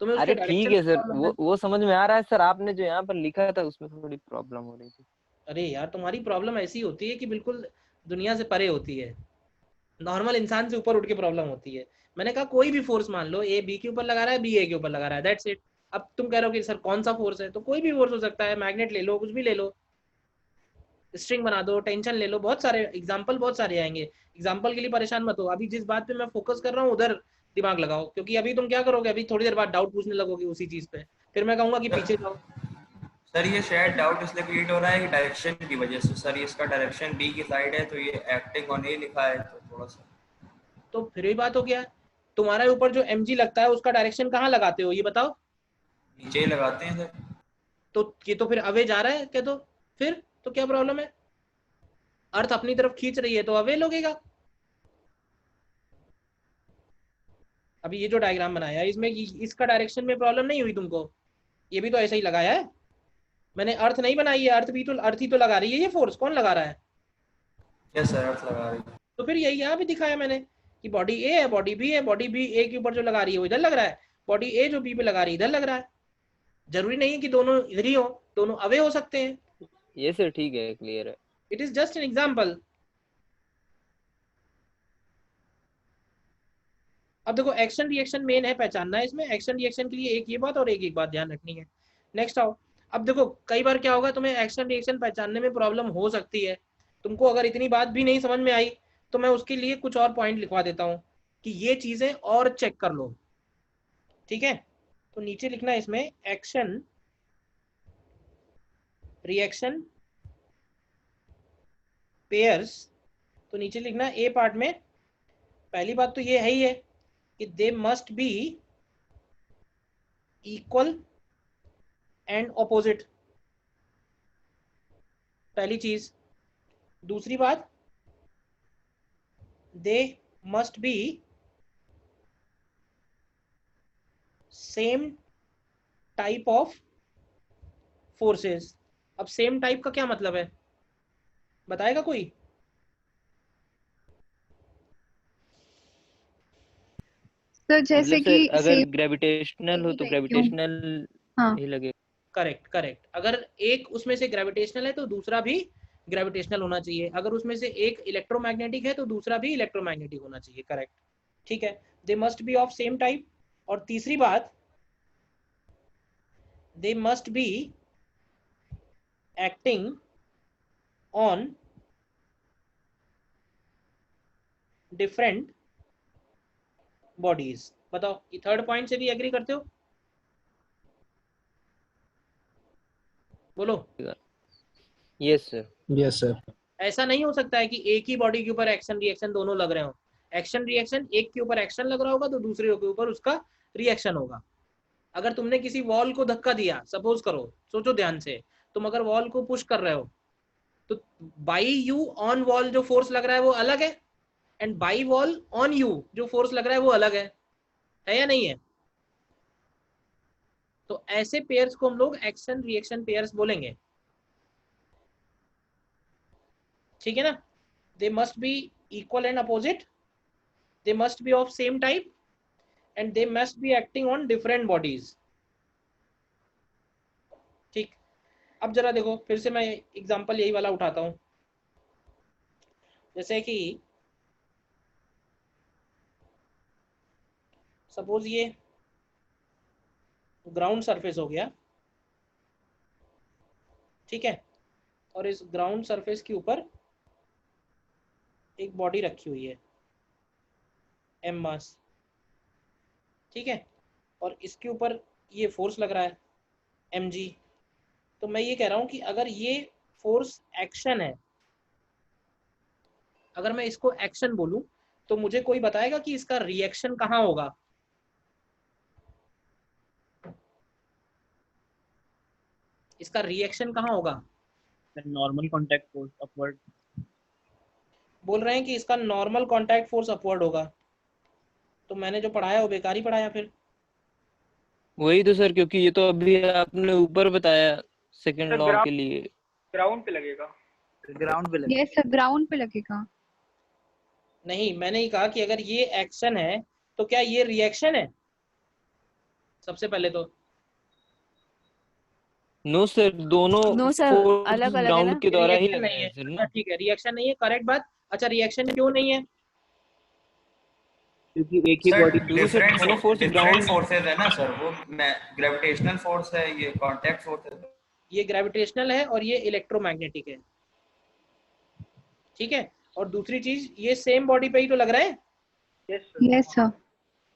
तुम्हें उसके अरे ठीक डायरेक्शन है में सर, प्रॉब्लम है। वो समझ में आ रहा है सर, आपने जो यहाँ पर लिखा था उसमें थोड़ी प्रॉब्लम हो रही थी। अरे यार तुम्हारी प्रॉब्लम ऐसी होती है कि बिल्कुल दुनिया से परे होती है, नॉर्मल इंसान से ऊपर उठ के प्रॉब्लम होती है। मैंने कहा कोई भी फोर्स मान लो, ए बी के ऊपर लगा रहा है, बी ए के ऊपर लगा रहा है, दैट्स इट। अब तुम कह रहे हो कि सर कौन सा फोर्स है, तो कोई भी फोर्स हो सकता है, मैग्नेट ले लो, कुछ भी ले लो, स्ट्रिंग बना दो, टेंशन ले लो, बहुत सारे एग्जाम्पल बहुत सारे आएंगे। एग्जाम्पल के लिए परेशान मत हो, अभी जिस बात पे मैं फोकस कर रहा हूँ उधर दिमाग लगाओ, क्योंकि अभी तुम क्या करोगे, अभी थोड़ी देर बाद डाउट पूछने लगोगे उसी चीज पे, फिर मैं कहूंगा कि पीछे जाओ। सर ये शायद डाउट इसलिए क्रिएट हो रहा है कि डायरेक्शन की वजह से। सर इसका डायरेक्शन डी की साइड है तो ये एक्टिंग ऑन ए लिखा है, तो थोड़ा सा। तो फिर भी बात हो गया, तुम्हारे ऊपर जो mg लगता है उसका डायरेक्शन कहाँ लगाते हो ये बताओ। नीचे ही लगाते हैं सर। तो ये तो फिर अवे जा रहा है क्या, तो फिर तो क्या प्रॉब्लम है, अर्थ अपनी तरफ खींच रही है तो अवे लगेगा। अभी ये जो डायग्राम बनाया इसमें इसका डायरेक्शन में प्रॉब्लम नहीं हुई तुमको, ये भी तो ऐसा ही लगाया है, मैंने अर्थ नहीं बनाई है, अर्थ ही तो लगा रही है, ये फोर्स कौन लगा रहा है। यस सर, अर्थ लगा रही है। तो फिर यही यहाँ भी दिखाया मैंने कि बॉडी ए है, बॉडी बी है, बॉडी बी ए के ऊपर जो लगा रही है वो इधर लग रहा है, बॉडी ए जो बी पे लगा रही है इधर लग रहा है। जरूरी नहीं है कि दोनों इधर ही हो, दोनों अवे हो सकते हैं। ये सर ठीक है, क्लियर है। It is just an example. अब देखो एक्शन रिएक्शन मेन है पहचानना है इसमें, एक्शन रिएक्शन के लिए एक ये बात और एक बात ध्यान रखनी है। नेक्स्ट आओ। अब देखो कई बार क्या होगा, तुम्हें एक्शन रिएक्शन पहचानने में प्रॉब्लम हो सकती है, तुमको अगर इतनी बात भी नहीं समझ में आई तो मैं उसके लिए कुछ और पॉइंट लिखवा देता हूँ कि ये चीजें और चेक कर लो, ठीक है। तो नीचे लिखना है इसमें एक्शन रिएक्शन पेयर्स। तो नीचे लिखना ए पार्ट में, पहली बात तो ये है ही है कि दे must be equal and opposite, पहली चीज। दूसरी बात, दे must B same type of forces. अब सेम टाइप का क्या मतलब है, बताएगा कोई? सर जैसे मतलब कि सर अगर ग्रेविटेशनल हो तो वैक्यूम। ग्रेविटेशनल हाँ ही लगेगा। करेक्ट करेक्ट, अगर एक उसमें से ग्रेविटेशनल है तो दूसरा भी ग्रेविटेशनल होना चाहिए, अगर उसमें से एक इलेक्ट्रोमैग्नेटिक है तो दूसरा भी इलेक्ट्रोमैग्नेटिक होना चाहिए। करेक्ट, ठीक है, दे must B of same type. और तीसरी बात, दे must be acting on different bodies. बताओ, ये थर्ड पॉइंट से भी एग्री करते हो? बोलो। Yes sir. Yes sir. ऐसा नहीं हो सकता है कि एक ही बॉडी के ऊपर एक्शन रिएक्शन दोनों लग रहे हो। एक्शन रिएक्शन, एक के ऊपर एक्शन लग रहा होगा तो दूसरे के ऊपर उसका रिएक्शन होगा। अगर तुमने किसी वॉल को धक्का दिया, सपोज करो, सोचो ध्यान से, तुम अगर वॉल को पुश कर रहे हो तो बाई यू ऑन वॉल जो फोर्स लग रहा है वो अलग है, and by wall on you जो फोर्स लग रहा है वो अलग है या नहीं है? तो ऐसे पेयर्स को हम लोग एक्शन रिएक्शन पेयर्स बोलेंगे, ठीक है ना? दे must be equal and opposite, they must B of same type, and they must be acting on different bodies. ठीक, अब जरा देखो, फिर से मैं एग्जांपल यही वाला उठाता हूं। जैसे कि सपोज ये ग्राउंड सरफेस हो गया, ठीक है, और इस ग्राउंड सरफेस के ऊपर एक बॉडी रखी हुई है एम मास, ठीक है, और इसके ऊपर ये फोर्स लग रहा है एम जी। तो मैं ये कह रहा हूं कि अगर ये फोर्स एक्शन है, अगर मैं इसको एक्शन बोलूं तो मुझे कोई बताएगा कि इसका रिएक्शन कहाँ होगा? इसका रिएक्शन कहाँ होगा? Normal contact force upward. बोल रहे हैं कि इसका नॉर्मल कांटेक्ट फोर्स अपवर्ड होगा, तो मैंने जो पढ़ाया वो बेकार ही पढ़ाया फिर। वही तो सर, क्योंकि ये तो अभी आपने ऊपर बताया सेकंड लॉ के लिए। ग्राउंड पे लगेगा। ग्राउंड पे लगेगा। यस सर, ग्राउंड पे लगेगा। नहीं, मैंने ही कहा कि अगर ये एक्शन है तो क्या ये रिएक्शन है? सबसे पहले तो नो सर, दोनों नो सर, फोर्स अलग अलग है ना। ग्राउंड के द्वारा ही रिएक्शन लग रहे नहीं है। हैं सर अच्छा ना। ठीक है, रिएक्शन नहीं है, करेक्ट बात। अच्छा, रिएक्शन क्यों नहीं है? क्योंकि एक ही सर बॉडी। क्योंकि सर दोनों फोर्स डिफरेंट ग्राउंड। फोर्सेज है ना सर, वो ग्रेविटेशनल फोर्स है, ये कांटेक्ट फोर्स है। ये ग्रेविटेशनल है और ये इलेक्ट्रोमैग्नेटिक है, ठीक है। और दूसरी चीज, ये सेम बॉडी पे ही तो लग रहा है, यस सर,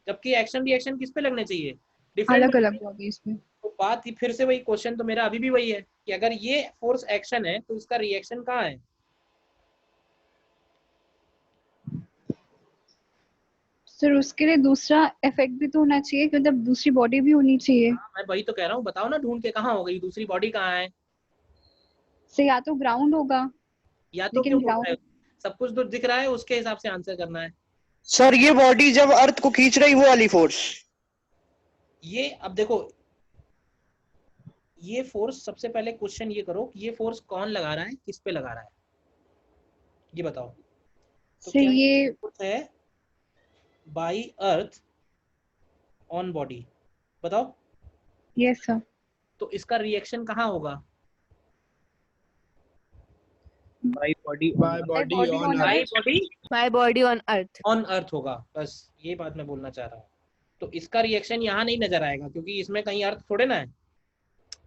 जबकि एक्शन रिएक्शन किस पे लगने चाहिए? डिफरेंट। अलग अलग बॉडीज में। तो बात ही फिर से वही, क्वेश्चन तो मेरा अभी भी वही है कि अगर ये फोर्स एक्शन है तो इसका रिएक्शन कहाँ है? सर उसके लिए दूसरा इफेक्ट भी तो होना चाहिए, मतलब दूसरी बॉडी भी होनी चाहिए। मैं वही तो कह रहा हूँ, बताओ ना, ढूंढ के कहाँ हो गई दूसरी बॉडी, कहाँ है? से या तो ग्राउंड होगा, या तो लेकिन क्यों बोल रहे ग्राउंड। हो? सब कुछ तो दिख रहा है, उसके हिसाब से आंसर करना है। सर ये बॉडी जब अर्थ को खींच रही वो वाली फोर्स। ये अब देखो, ये फोर्स, सबसे पहले क्वेश्चन ये करो कि ये फोर्स कौन लगा रहा है, किस पे लगा रहा है, ये बताओ। तो से क्या ये फोर्स है बाई अर्थ ऑन बॉडी? बताओ। यस सर, तो इसका रिएक्शन कहाँ होगा? By body by body body on on by earth. Body my body on earth. On earth होगा, बस ये बात मैं बोलना चाह रहा हूँ। तो इसका रिएक्शन यहाँ नहीं नजर आएगा, क्योंकि इसमें कहीं अर्थ थोड़े ना है।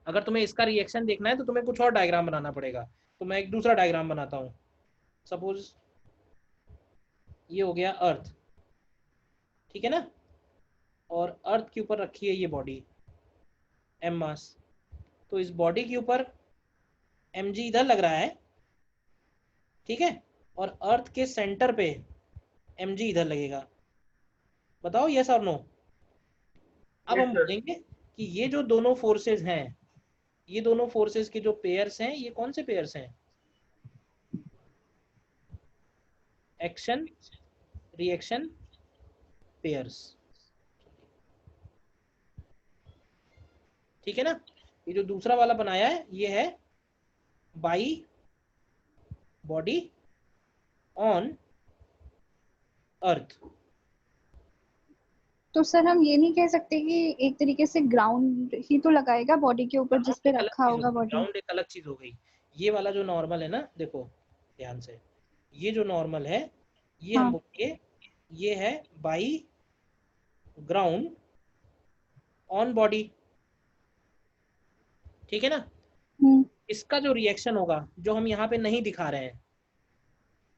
अगर तुम्हें इसका रिएक्शन देखना है तो तुम्हें कुछ और डायग्राम बनाना पड़ेगा। तो मैं एक दूसरा डायग्राम बनाता हूँ। सपोज ये हो गया अर्थ, ठीक है ना, और अर्थ के ऊपर रखी है ये बॉडी एम मास। तो इस बॉडी के ऊपर एम जी इधर लग रहा है, ठीक है, और अर्थ के सेंटर पे एम जी इधर लगेगा। बताओ यस और नो। अब हम बोलेंगे कि ये जो दोनों फोर्सेस हैं, ये दोनों फोर्सेस के जो पेयर्स हैं, ये कौन से पेयर्स हैं? एक्शन रिएक्शन पेयर्स, ठीक है ना। ये जो दूसरा वाला बनाया है ये है बाई बॉडी ऑन अर्थ। तो सर हम ये नहीं कह सकते कि एक तरीके से ग्राउंड ही तो लगाएगा बॉडी के ऊपर जिस पे रखा होगा बॉडी। ग्राउंड एक अलग चीज हो गई। ये वाला जो नॉर्मल है ना, देखो ध्यान से, ये जो नॉर्मल है ये हम बोलेंगे ये है बाई ग्राउंड ऑन बॉडी, ठीक है ना। इसका जो रिएक्शन होगा जो हम यहाँ पे नहीं दिखा रहे हैं,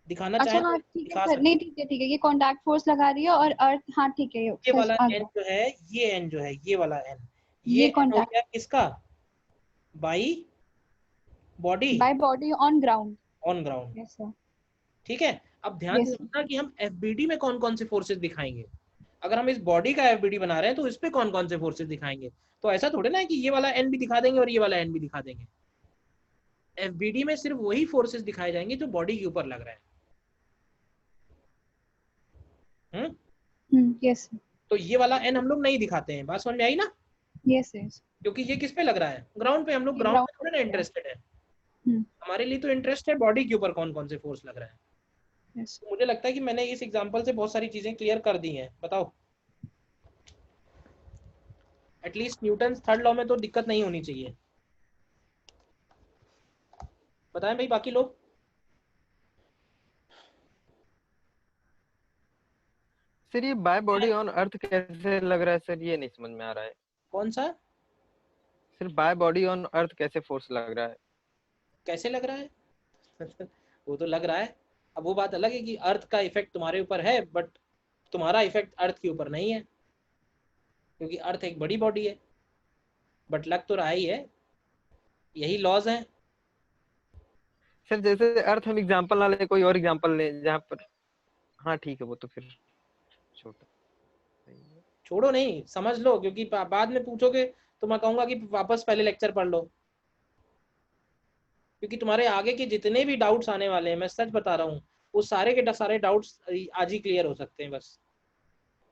दिखाना चाहें हाँ तो ठीक दिखा है सर, सकते। नहीं ठीक है ये कांटेक्ट फोर्स लगा रही है और अर्थ, हाँ ठीक है ये वाला एन जो है, ये एन जो है, ये वाला एन, ये एन हो गया किसका, by body on ground, on ground, ठीक है। अब ध्यान से रखना कि हम एफबीडी में कौन कौन से फोर्सेस दिखाएंगे। अगर हम इस बॉडी का एफबीडी बना रहे हैं तो इस पे कौन कौन से फोर्सेस दिखाएंगे। तो ऐसा थोड़े ना है कि ये वाला एन भी दिखा देंगे और ये वाला एन भी दिखा देंगे। एफबीडी में सिर्फ वही फोर्सेस दिखाए जाएंगे जो बॉडी के ऊपर लग रहा है। यस। तो ये वाला एन हम लोग नहीं दिखाते हैं, बात समझ में आई ना। Yes yes. क्योंकि ये किस पे लग रहा है, ग्राउंड पे। हम लोग ग्राउंड पे थोड़े ना इंटरेस्टेड है, हमारे लिए तो इंटरेस्ट है बॉडी के ऊपर कौन कौन से फोर्स लग रहा है। तो मुझे लगता है कि मैंने इस एग्जांपल से बहुत सारी चीजें क्लियर कर दी हैं। बताओ, एटलीस्ट न्यूटन थर्ड लॉ में तो दिक्कत नहीं होनी चाहिए। बताएं भाई बाकी लोग। सर ये बाय बॉडी ऑन अर्थ कैसे लग रहा है सर, ये नहीं समझ में आ रहा है। कौन सा sir by body on earth कैसे फोर्स लग रहा है, कैसे लग रहा है वो तो लग रहा है। अब वो बात अलग है कि अर्थ का इफेक्ट तुम्हारे ऊपर है, बट तुम्हारा इफेक्ट अर्थ के ऊपर नहीं है, क्योंकि अर्थ एक बड़ी बॉडी है। बट लग तो रहा ही है, यही लॉज हैं। सर जैसे अर्थ हम एग्जांपल ना ले, कोई और एग्जांपल ले जहाँ पर, हाँ ठीक है वो तो फिर छोड़ो नहीं, समझ लो, क्योंकि बाद में पूछोगे तो मैं कहूंगा कि वापस पहले लेक्चर पढ़ लो, क्योंकि तुम्हारे आगे के जितने भी डाउट्स आने वाले हैं, मैं सच बता रहा हूँ, वो सारे के सारे डाउट्स आज ही क्लियर हो सकते हैं बस।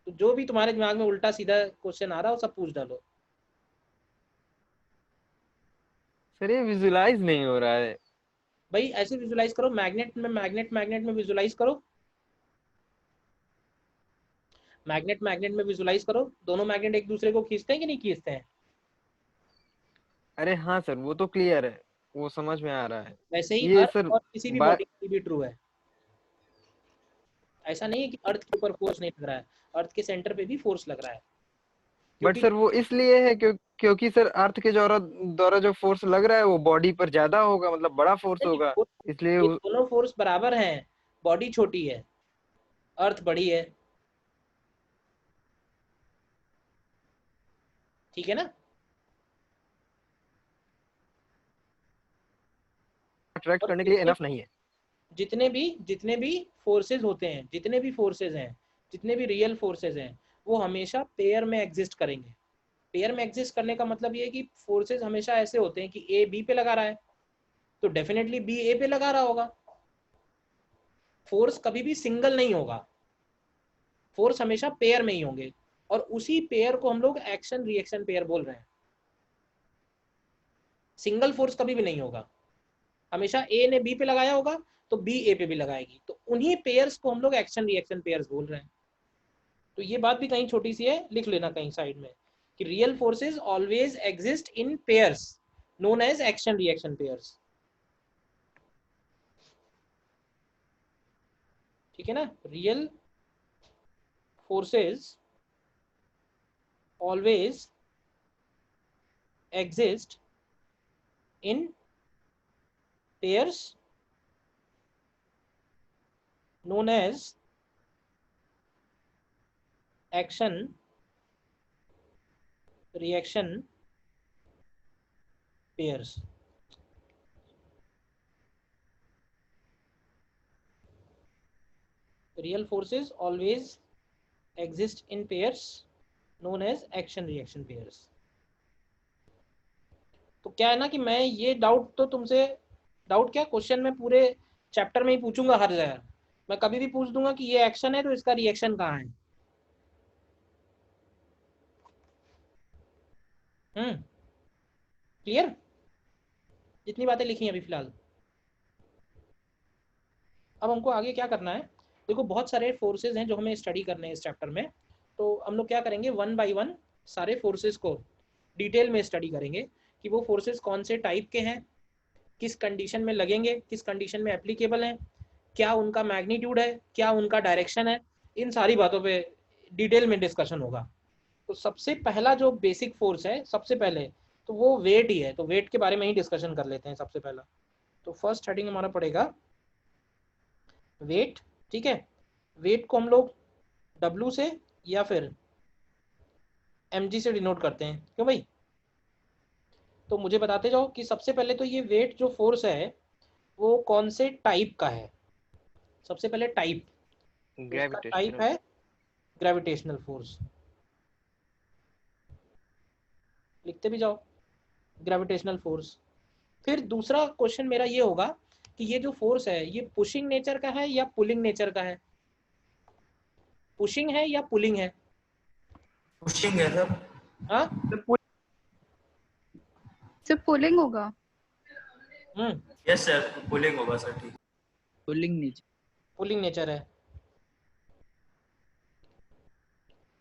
तो जो भी तुम्हारे दिमाग में उल्टा सीधा क्वेश्चन आ रहा है वो सब पूछ डालो। सर ये विजुलाइज नहीं हो रहा है भाई ऐसे विजुलाइज करो, मैग्नेट में विजुलाइज करो, मैग्नेट में विजुलाइज करो। दोनों मैग्नेट एक दूसरे को खींचते हैं कि नहीं खींचते हैं। अरे हाँ सर वो तो क्लियर है, वो समझ में आ रहा है। वैसे ही ये अर्थ सर और किसी भी बॉडी के लिए भी ट्रू है। ऐसा नहीं है कि अर्थ के ऊपर फोर्स नहीं लग रहा है, अर्थ के सेंटर पे भी फोर्स लग रहा है। बट सर वो इसलिए है क्योंकि सर अर्थ के द्वारा जो फोर्स लग रहा है वो बॉडी पर ज्यादा होगा, मतलब बड़ा फोर्स होगा, इसलिए ये दोनों फोर्स बराबर हैं। बॉडी छोटी है, अर्थ बड़ी है, ठीक है ना। अट्रैक्ट करने के लिए इनफ नहीं है। जितने भी फोर्सेस होते हैं, जितने भी फोर्सेस हैं, जितने भी रियल फोर्सेस हैं, वो हमेशा पेयर में एग्जिस्ट करेंगे। पेयर में एग्जिस्ट करने का मतलब ये है कि फोर्सेस हमेशा ऐसे होते हैं कि ए बी पे लगा रहा है तो डेफिनेटली बी ए पे लगा रहा होगा। फोर्स कभी भी सिंगल नहीं होगा, फोर्स हमेशा पेयर में ही होंगे, और उसी पेयर को हम लोग एक्शन रिएक्शन पेयर बोल रहे हैं। सिंगल फोर्स कभी भी नहीं होगा, हमेशा ए ने बी पे लगाया होगा तो बी ए पे भी लगाएगी, तो उन्हीं पेयर्स को हम लोग एक्शन रिएक्शन पेयर्स बोल रहे हैं। तो ये बात भी कहीं छोटी सी है, लिख लेना कहीं साइड में कि real forces always exist in pairs known as action reaction pairs, ठीक है ना। Real forces always exist in pairs known as action reaction pairs। real forces always exist in pairs known as action reaction pairs। तो क्या है ना कि मैं ये डाउट तो तुमसे, डाउट क्या, क्वेश्चन में पूरे चैप्टर में ही पूछूंगा हर जगह। मैं कभी भी पूछ दूंगा कि ये एक्शन है तो इसका रिएक्शन कहाँ है। क्लियर। जितनी बातें लिखी हैं अभी फिलहाल। अब हमको आगे क्या करना है, देखो बहुत सारे फोर्सेज हैं जो हमें स्टडी करने हैं इस चैप्टर में, तो हम लोग क्या करेंगे, वन बाय वन सारे फोर्सेज को डिटेल में स्टडी करेंगे कि वो फोर्सेज कौन से टाइप के हैं, किस कंडीशन में लगेंगे, किस कंडीशन में एप्लीकेबल हैं, क्या उनका मैग्नीट्यूड है, क्या उनका डायरेक्शन है, इन सारी बातों पे डिटेल में डिस्कशन होगा। तो सबसे पहला जो बेसिक फोर्स है सबसे पहले तो वो वेट ही है, तो वेट के बारे में ही डिस्कशन कर लेते हैं सबसे पहला। तो फर्स्ट हेडिंग हमारा पड़ेगा वेट, ठीक है। वेट को हम लोग W से या फिर mg से डिनोट करते हैं, क्यों भाई? तो मुझे बताते जाओ कि सबसे पहले तो ये वेट जो फोर्स है वो कौन से टाइप का है। सबसे पहले टाइप, उसका टाइप है ग्रेविटेशनल फोर्स, लिखते भी जाओ ग्रेविटेशनल फोर्स। फिर दूसरा क्वेश्चन मेरा ये होगा कि ये जो फोर्स है ये पुशिंग नेचर का है या पुलिंग नेचर का है? पुशिंग है या पुलिंग है? पुशिंग है सर। हाँ सर पुलिंग होगा। यस सर, पुलिंग होगा सर। ठीक, पुलिंग नेचर, पुलिंग नेचर है।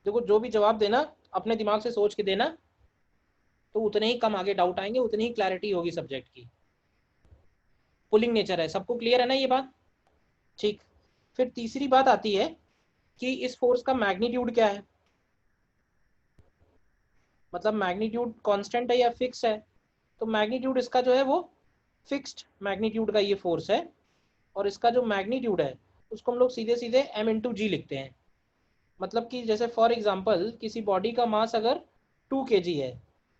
देखो जो भी जवाब देना अपने दिमाग से सोच के देना, तो उतने ही कम आगे डाउट आएंगे, उतनी ही क्लैरिटी होगी सब्जेक्ट की। पुलिंग नेचर है, सबको क्लियर है ना ये बात? ठीक। फिर तीसरी बात आती है कि इस फोर्स का मैग्नीट्यूड क्या है, मतलब मैग्नीट्यूड कांस्टेंट है या फिक्स है? तो मैग्नीट्यूड इसका जो है वो फिक्स्ड मैग्नीट्यूड का ये फोर्स है, और इसका जो मैग्नीट्यूड है उसको हम लोग सीधे सीधे m/g लिखते हैं। मतलब कि जैसे फॉर एग्जांपल किसी बॉडी का मास अगर 2 kg है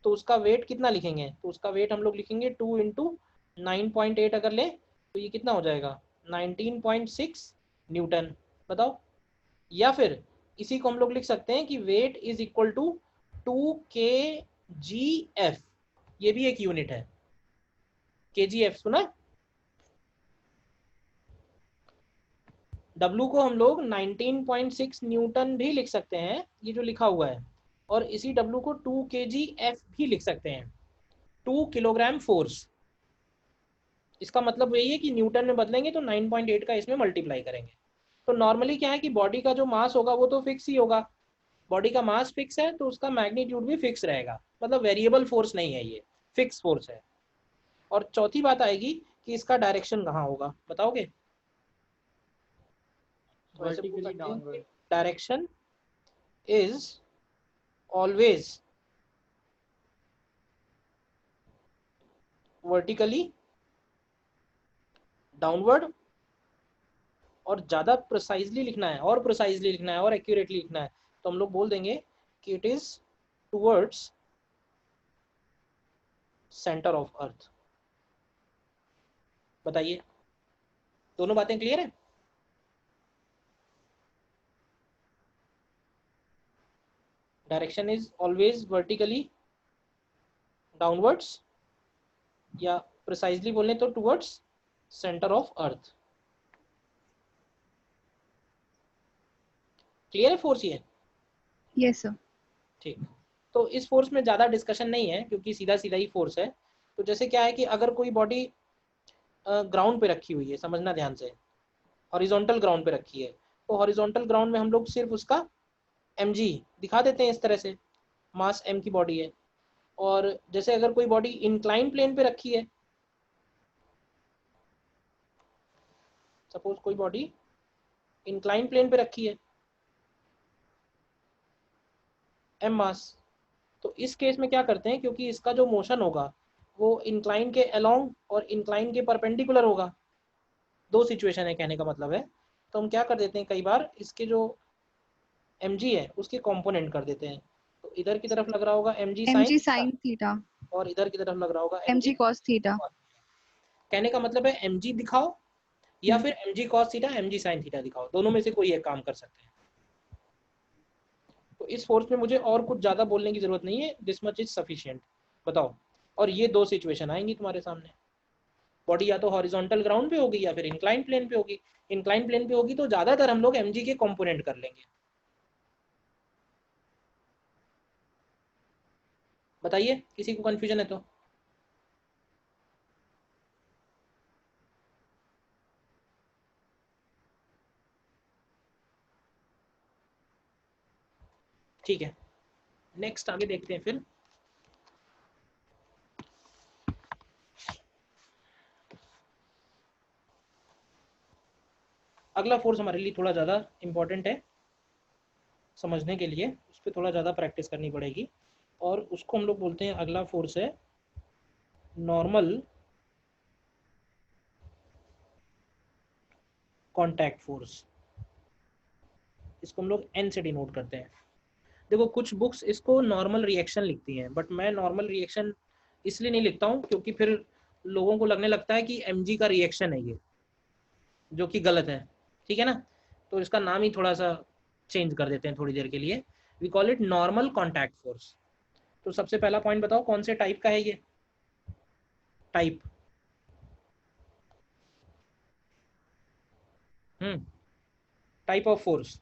तो उसका वेट कितना लिखेंगे, तो उसका वेट हम लोग लिखेंगे 2 × 9.8 अगर ले तो ये कितना हो जाएगा 19.6 न्यूटन। बताओ। या फिर इसी को हम लोग लिख सकते हैं कि weight is equal to 2 kgf, ये भी एक यूनिट है, kgf सुना? W को हम लोग 19.6 न्यूटन भी लिख सकते हैं, ये जो लिखा हुआ है, और इसी W को 2 kgf भी लिख सकते हैं, 2 किलोग्राम फोर्स। इसका मतलब यही है कि न्यूटन में बदलेंगे तो 9.8 का इसमें मल्टीप्लाई करेंगे। तो नॉर्मली क्या है कि बॉडी का जो मास होगा वो तो फिक्स ही होगा, बॉडी का मास फिक्स है तो उसका मैग्नीट्यूड भी फिक्स रहेगा, मतलब वेरिएबल फोर्स नहीं है, ये फिक्स फोर्स है। और चौथी बात आएगी कि इसका डायरेक्शन कहाँ होगा, बताओगे? Direction is always vertically downward, और ज़्यादा प्रिसाइजली लिखना है और प्रिसाइजली लिखना है और एक्यूरेटली लिखना है तो हम लोग बोल देंगे कि it is towards centre of earth. बताइए, दोनों बातें क्लियर है? Direction is always vertically downwards, या प्रिसाइजली बोलने तो towards centre of earth. Clear है फोर्स ये? Yes sir. ठीक। तो इस फोर्स में ज़्यादा डिस्कशन नहीं है क्योंकि सीधा सीधा ही फोर्स है। तो जैसे क्या है कि अगर कोई बॉडी ग्राउंड पे रखी हुई है, समझना ध्यान से, हॉरिजॉन्टल ग्राउंड पे रखी है, तो हॉरिजॉन्टल ग्राउंड में हम लोग सिर्फ उसका mg दिखा देते हैं इस तरह से, मास m की बॉडी है। और जैसे अगर कोई बॉडी इंक्लाइन प्लेन पे रखी है, सपोज कोई बॉडी इंक्लाइन प्लेन पे रखी है m मास, तो इस केस में क्या करते हैं, क्योंकि इसका जो मोशन होगा वो इंक्लाइन के अलोंग और इंक्लाइन के परपेंडिकुलर होगा, दो सिचुएशन है कहने का मतलब है, तो हम क्या कर देते हैं कई बार इसके जो mg है उसके कंपोनेंट कर देते हैं। तो इधर की तरफ लग रहा होगा mg sin थीटा और इधर की तरफ लग रहा होगा mg cos थीटा। कहने का मतलब है mg दिखाओ या फिर mg cos theta mg sin theta दिखाओ, दोनों में से कोई एक काम कर सकते हैं। तो इस फोर्स में मुझे और कुछ ज़्यादा बोलने की ज़रूरत नहीं है, दिस मच इज सफिशिएंट। बताओ। और ये दो सिचुएशन आएंगी तुम्हारे सामने, बॉडी या तो हॉरिजॉन्टल ग्राउंड पे होगी या फिर इंक्लाइन प्लेन पे होगी। इंक्लाइन प्लेन पे होगी तो ज़्यादातर हम लोग mg के कंपोनेंट कर लेंगे। बताइए, किसी को कन्फ्यूजन है तो? ठीक है, नेक्स्ट आगे देखते हैं फिर। अगला फोर्स हमारे लिए थोड़ा ज़्यादा इम्पोर्टेंट है समझने के लिए, उस पर थोड़ा ज़्यादा प्रैक्टिस करनी पड़ेगी, और उसको हम लोग बोलते हैं, अगला फोर्स है नॉर्मल कॉन्टैक्ट फोर्स। इसको हम लोग एन से डिनोट करते हैं। देखो कुछ बुक्स इसको नॉर्मल रिएक्शन लिखती हैं, बट मैं नॉर्मल रिएक्शन इसलिए नहीं लिखता हूँ क्योंकि फिर लोगों को लगने लगता है कि mg का रिएक्शन है ये, जो कि गलत है, ठीक है ना। तो इसका नाम ही थोड़ा सा चेंज कर देते हैं थोड़ी देर के लिए, we call it normal contact force. तो सबसे पहला पॉइंट बताओ कौन से टाइप का है ये टाइप? Type of force.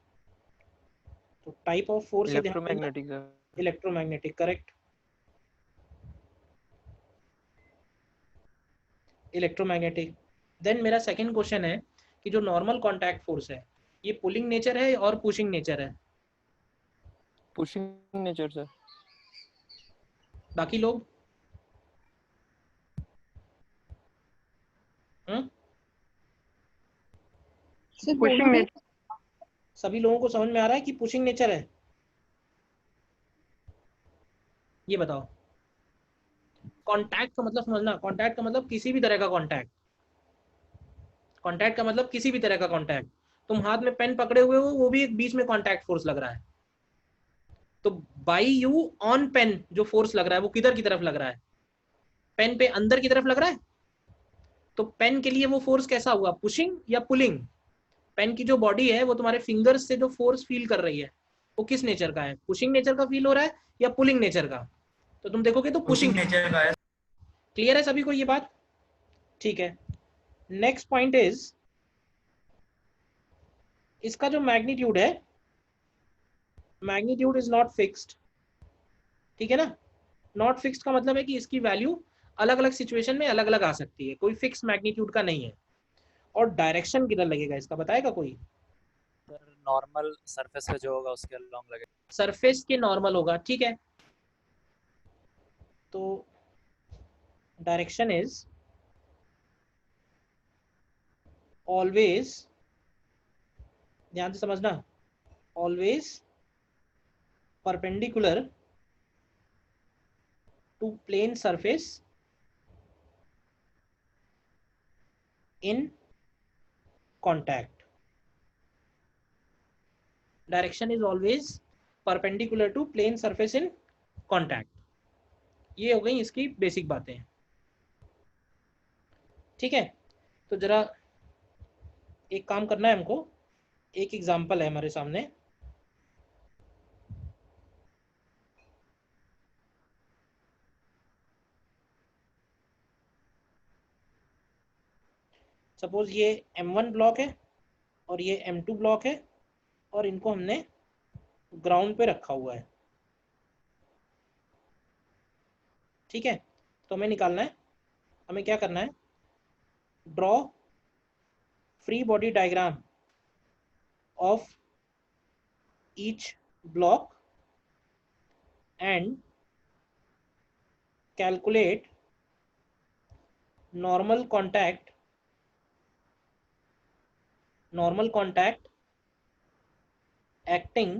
तो टाइप ऑफ फोर्स है electromagnetic. Electromagnetic, correct, electromagnetic. Then मेरा सेकंड क्वेश्चन है कि जो नॉर्मल कॉन्टैक्ट फोर्स है ये पुलिंग नेचर है और पुशिंग नेचर है? Pushing nature sir. बाकी लोग पुशिंग नेचर। सभी लोगों को समझ में आ रहा है कि पुशिंग नेचर है? ये बताओ। कॉन्टैक्ट का मतलब समझना, कॉन्टैक्ट का मतलब किसी भी तरह का कॉन्टैक्ट, कॉन्टैक्ट का मतलब किसी भी तरह का कॉन्टैक्ट। तुम हाथ में पेन पकड़े हुए हो, वो भी एक बीच में कॉन्टैक्ट फोर्स लग रहा है। तो बाई यू ऑन पेन जो फोर्स लग रहा है वो किधर की तरफ लग रहा है? पेन पे अंदर की तरफ लग रहा है। तो पेन के लिए वो फोर्स कैसा हुआ, पुशिंग या पुलिंग? पेन की जो बॉडी है वो तुम्हारे फिंगर्स से जो फोर्स फील कर रही है वो किस नेचर का है? पुशिंग नेचर का फील हो रहा है या पुलिंग नेचर का? तो तुम देखोगे तो पुशिंग नेचर का है। क्लियर है सभी को ये बात? ठीक है, नेक्स्ट पॉइंट इज, इसका जो मैग्नीट्यूड है, मैग्नीट्यूड इज नॉट फिक्स्ड, ठीक है ना। नॉट फिक्स्ड का मतलब है कि इसकी वैल्यू अलग अलग सिचुएशन में अलग अलग आ सकती है, कोई फिक्स मैग्नीट्यूड का नहीं है। और डायरेक्शन किधर लगेगा इसका बताएगा कोई? सर नॉर्मल सरफेस पे जो होगा उसके अलोंग लगेगा। सरफेस के नॉर्मल होगा, ठीक है। तो डायरेक्शन इज ऑलवेज, ध्यान से समझना, always perpendicular to plane surface in contact. Direction is always perpendicular to plane surface in contact. ये हो गई इसकी बेसिक बातें, ठीक है। तो जरा एक काम करना है हमको, एक एग्जांपल है हमारे सामने, सपोज ये M1 ब्लॉक है और ये M2 ब्लॉक है और इनको हमने ग्राउंड पे रखा हुआ है, ठीक है। तो हमें निकालना है, हमें क्या करना है, draw free body diagram of each block and calculate normal contact acting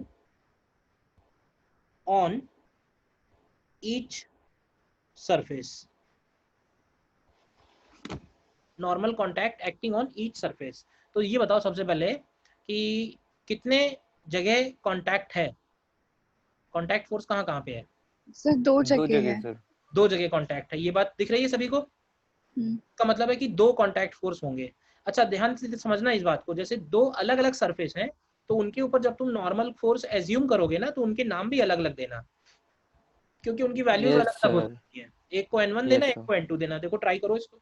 on each surface. Normal contact acting on each surface. तो ये बताओ सबसे पहले कि कितने जगह कॉन्टैक्ट है, कॉन्टैक्ट फोर्स कहाँ कहाँ पे है? सर दो जगह है। सर दो जगह कॉन्टैक्ट है, ये बात दिख रही है सभी को? का मतलब है कि दो कॉन्टैक्ट फोर्स होंगे। अच्छा ध्यान से समझना इस बात को, जैसे दो अलग अलग सरफेस हैं तो उनके ऊपर जब तुम नॉर्मल फोर्स एज्यूम करोगे ना तो उनके नाम भी अलग अलग देना, क्योंकि उनकी वैल्यूज अलग अलग हो सकती है। एक को N1 देना, एक को N2 देना। देखो ट्राई करो इसको।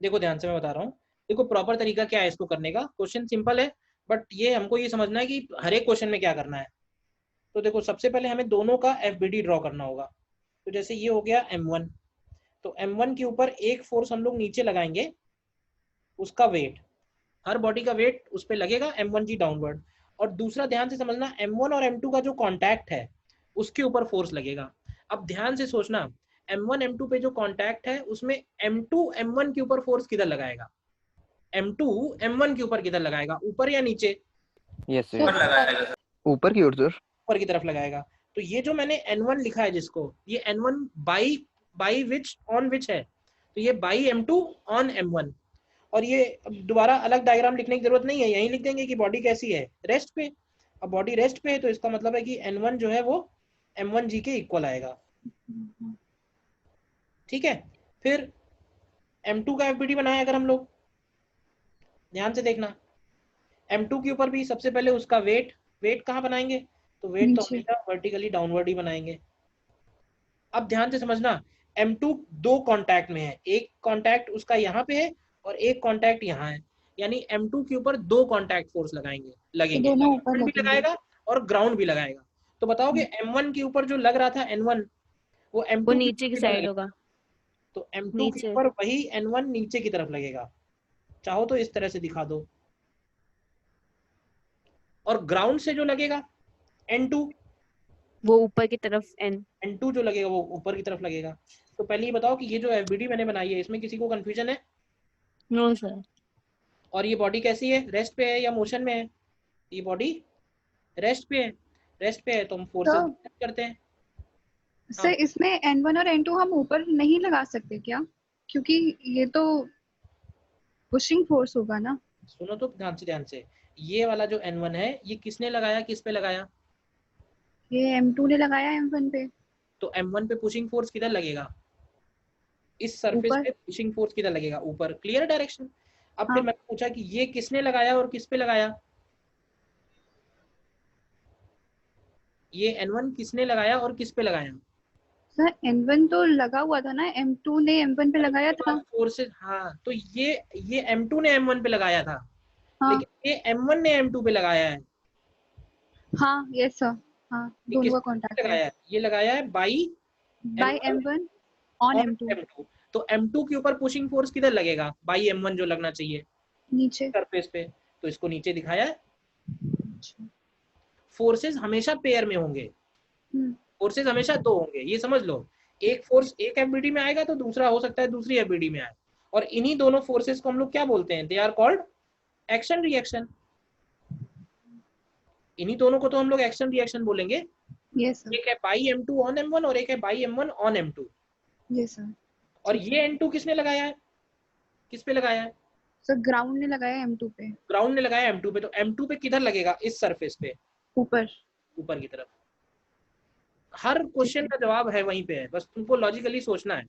देखो ध्यान से मैं बता रहा हूँ, देखो प्रॉपर तरीका क्या है इसको करने का। क्वेश्चन सिंपल है बट ये हमको ये समझना है कि हर एक क्वेश्चन में क्या करना है। तो देखो सबसे पहले हमें दोनों का FBD ड्रॉ करना होगा। तो जैसे ये हो गया M1, तो M1 के ऊपर एक फोर्स हम लोग नीचे लगाएंगे, उसका वेट, हर बॉडी का वेट उस पर लगेगा m1g डाउनवर्ड, और दूसरा ध्यान से समझना m1 और m2 का जो कांटेक्ट है उसके ऊपर फोर्स लगेगा। अब ध्यान से सोचना, m1 m2 पे जो कांटेक्ट है उसमें m2 m1 के ऊपर फोर्स किधर लगाएगा, m2 m1 के ऊपर किधर लगाएगा, ऊपर या नीचे? यस ऊपर लगाएगा सर। ऊपर की ओर सर, ऊपर की तरफ लगाएगा। तो ये जो मैंने n1 लिखा है जिसको, ये n1 by which on which है, तो ये बाई m2 ऑन m1। और ये दोबारा अलग डायग्राम लिखने की जरूरत नहीं है, यहीं लिख देंगे कि बॉडी कैसी है, रेस्ट पे। अब बॉडी रेस्ट पे है तो इसका मतलब है कि n1 जो है वो m1g के इक्वल आएगा, ठीक है। फिर m2 का एफबीडी बनाया अगर हम लोग, ध्यान से देखना, m2 के ऊपर भी सबसे पहले उसका वेट कहाँ बनाएंगे, तो वेट तो हमेशा वर्टिकली डाउनवर्ड ही बनाएंगे। अब ध्यान से समझना, m2 दो कांटेक्ट में है, एक कांटेक्ट उसका यहाँ पे है और एक कांटेक्ट यहाँ है, यानी m2 के ऊपर दो कांटेक्ट फोर्स लगेंगे, दोनों ऊपर भी लगाएगा और ग्राउंड भी लगाएगा। तो बताओगे m1 के ऊपर जो लग रहा था n1, वो m2 वो नीचे की साइड होगा, तो m2 के ऊपर वही n1 नीचे की तरफ लगेगा, चाहो तो इस तरह से दिखा दो। और ग्राउंड से जो लगेगा n2, वो ऊपर की तरफ n2 जो लगेगा वो ऊपर की तरफ लगेगा। तो पहले ये बताओ कि ये जो एफबीडी मैंने बनाई है इसमें किसी को कंफ्यूजन है? No sir. और ये बॉडी कैसी है, रेस्ट पे है या मोशन में है? ये बॉडी रेस्ट पे है, रेस्ट पे है तो हम फोर्सेस करते हैं। सर इसमें n1 और n2 हम ऊपर नहीं लगा सकते क्या, क्योंकि ये तो पुशिंग फोर्स होगा ना। सुनो तो ध्यान से, ये वाला जो n1 है ये किसने लगाया, किस पे लगाया? ये m2 ने लगाया m1 पे। तो m1 पे पुशिंग फोर्स किधर लगेगा, इस सरफेस पे पुशिंग फोर्स किधर लगेगा, ऊपर। Clear direction. अब फिर मैंने पूछा कि ये किसने लगाया और किस पे लगाया, ये n1 किसने लगाया और किस पे लगाया? सर n1 तो लगा हुआ था ना, m2 ने m1 पे लगाया था फोर्सेस। हाँ तो ये m2 ने m1 पे लगाया था, लेकिन ये m1 ने m2 पे लगाया है। हाँ यस सर, हाँ दोनों का कांटेक्ट लगाया है, ये लगाया है बाई m1 ऑन m2। तो m2 के ऊपर पुशिंग फोर्स किधर लगेगा, बाई m1 जो लगना चाहिए नीचे सरफेस पे, तो इसको नीचे दिखाया है। फोर्सेस हमेशा पेयर में होंगे, फोर्सेस हमेशा दो होंगे, ये समझ लो। एक फोर्स एक एफबीडी में आएगा तो दूसरा हो सकता है दूसरी एफबीडी में आए, और इन्हीं दोनों फोर्सेस को हम लोग क्या बोलते हैं, they are called action reaction. इन्हीं दोनों को तो हम लोग एक्शन रिएक्शन बोलेंगे। yes, एक है बाई m2 ऑन m1 और एक है by m1 on m2। yes, sir. और ये n2 किसने लगाया है, किस पे लगाया है? सर ग्राउंड ने लगाया m2 पे। ग्राउंड ने लगाया m2 पे, तो m2 पे किधर लगेगा, इस सरफेस पे, ऊपर, ऊपर की तरफ। हर क्वेश्चन का जवाब है वहीं पे है, बस तुमको लॉजिकली सोचना है।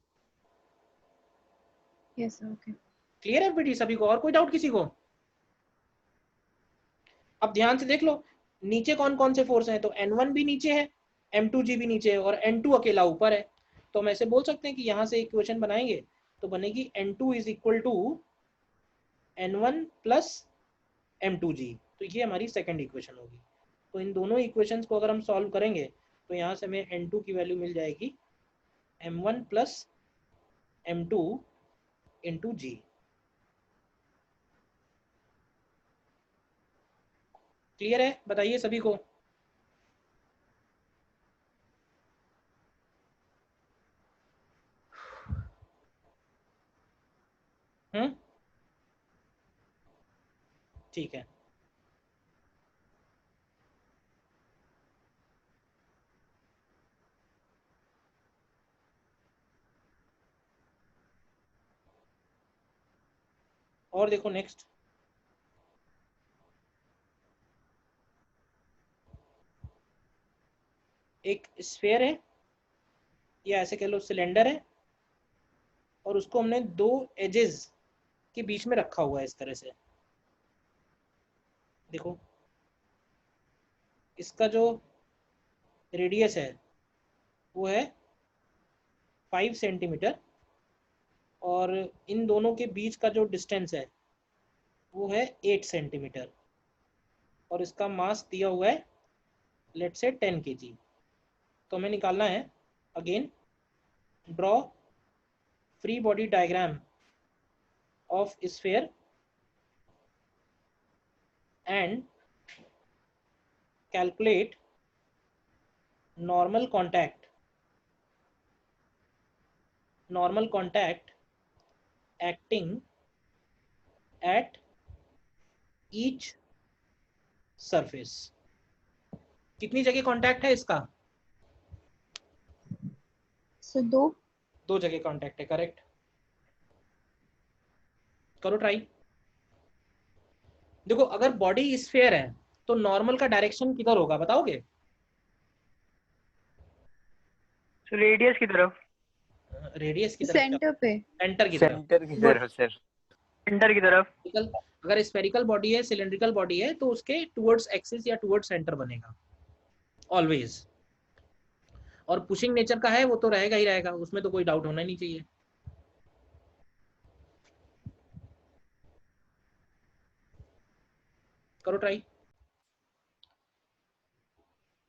Yes sir, okay. क्लियर है बेटी सभी को? और कोई डाउट किसी को? अब ध्यान से देख लो नीचे कौन कौन से फोर्स हैं, तो n1 भी नीचे है, m2g भी नीचे है और n2 अकेला ऊपर है। तो हम ऐसे बोल सकते हैं कि यहाँ से इक्वेशन बनाएंगे तो बनेगी n2 is equal to n1 plus m2g। तो ये हमारी सेकंड इक्वेशन होगी। तो इन दोनों इक्वेशंस को अगर हम सॉल्व करेंगे तो यहाँ से हमें n2 की वैल्यू मिल जाएगी m1 प्लस m2 इंटू जी। क्लियर है? बताइए सभी को। ठीक है। और देखो नेक्स्ट, एक स्फीयर है या ऐसे कह लो सिलेंडर है और उसको हमने दो एजेस के बीच में रखा हुआ है इस तरह से। देखो इसका जो रेडियस है वो है 5 सेंटीमीटर और इन दोनों के बीच का जो डिस्टेंस है वो है 8 सेंटीमीटर और इसका मास दिया हुआ है लेट से 10 kg। तो हमें निकालना है, again draw free body diagram of sphere and calculate normal contact acting at each surface. कितनी जगह कांटेक्ट है इसका? सो दो जगह कांटेक्ट है, करेक्ट. करो ट्राई. देखो अगर बॉडी स्फीयर है तो नॉर्मल का डायरेक्शन किधर होगा बताओगे? रेडियस की तरफ. रेडियस की तरफ? सेंटर पे. सेंटर की तरफ. सेंटर की तरफ. अगर स्फेरिकल बॉडी है, सिलेंड्रिकल बॉडी है, तो उसके टुवर्ड्स एक्सिस या टुवर्ड्स सेंटर बनेगा ऑलवेज. और पुशिंग नेचर का है वो तो रहेगा ही रहेगा, उसमें तो कोई डाउट होना नहीं चाहिए. करो ट्राई.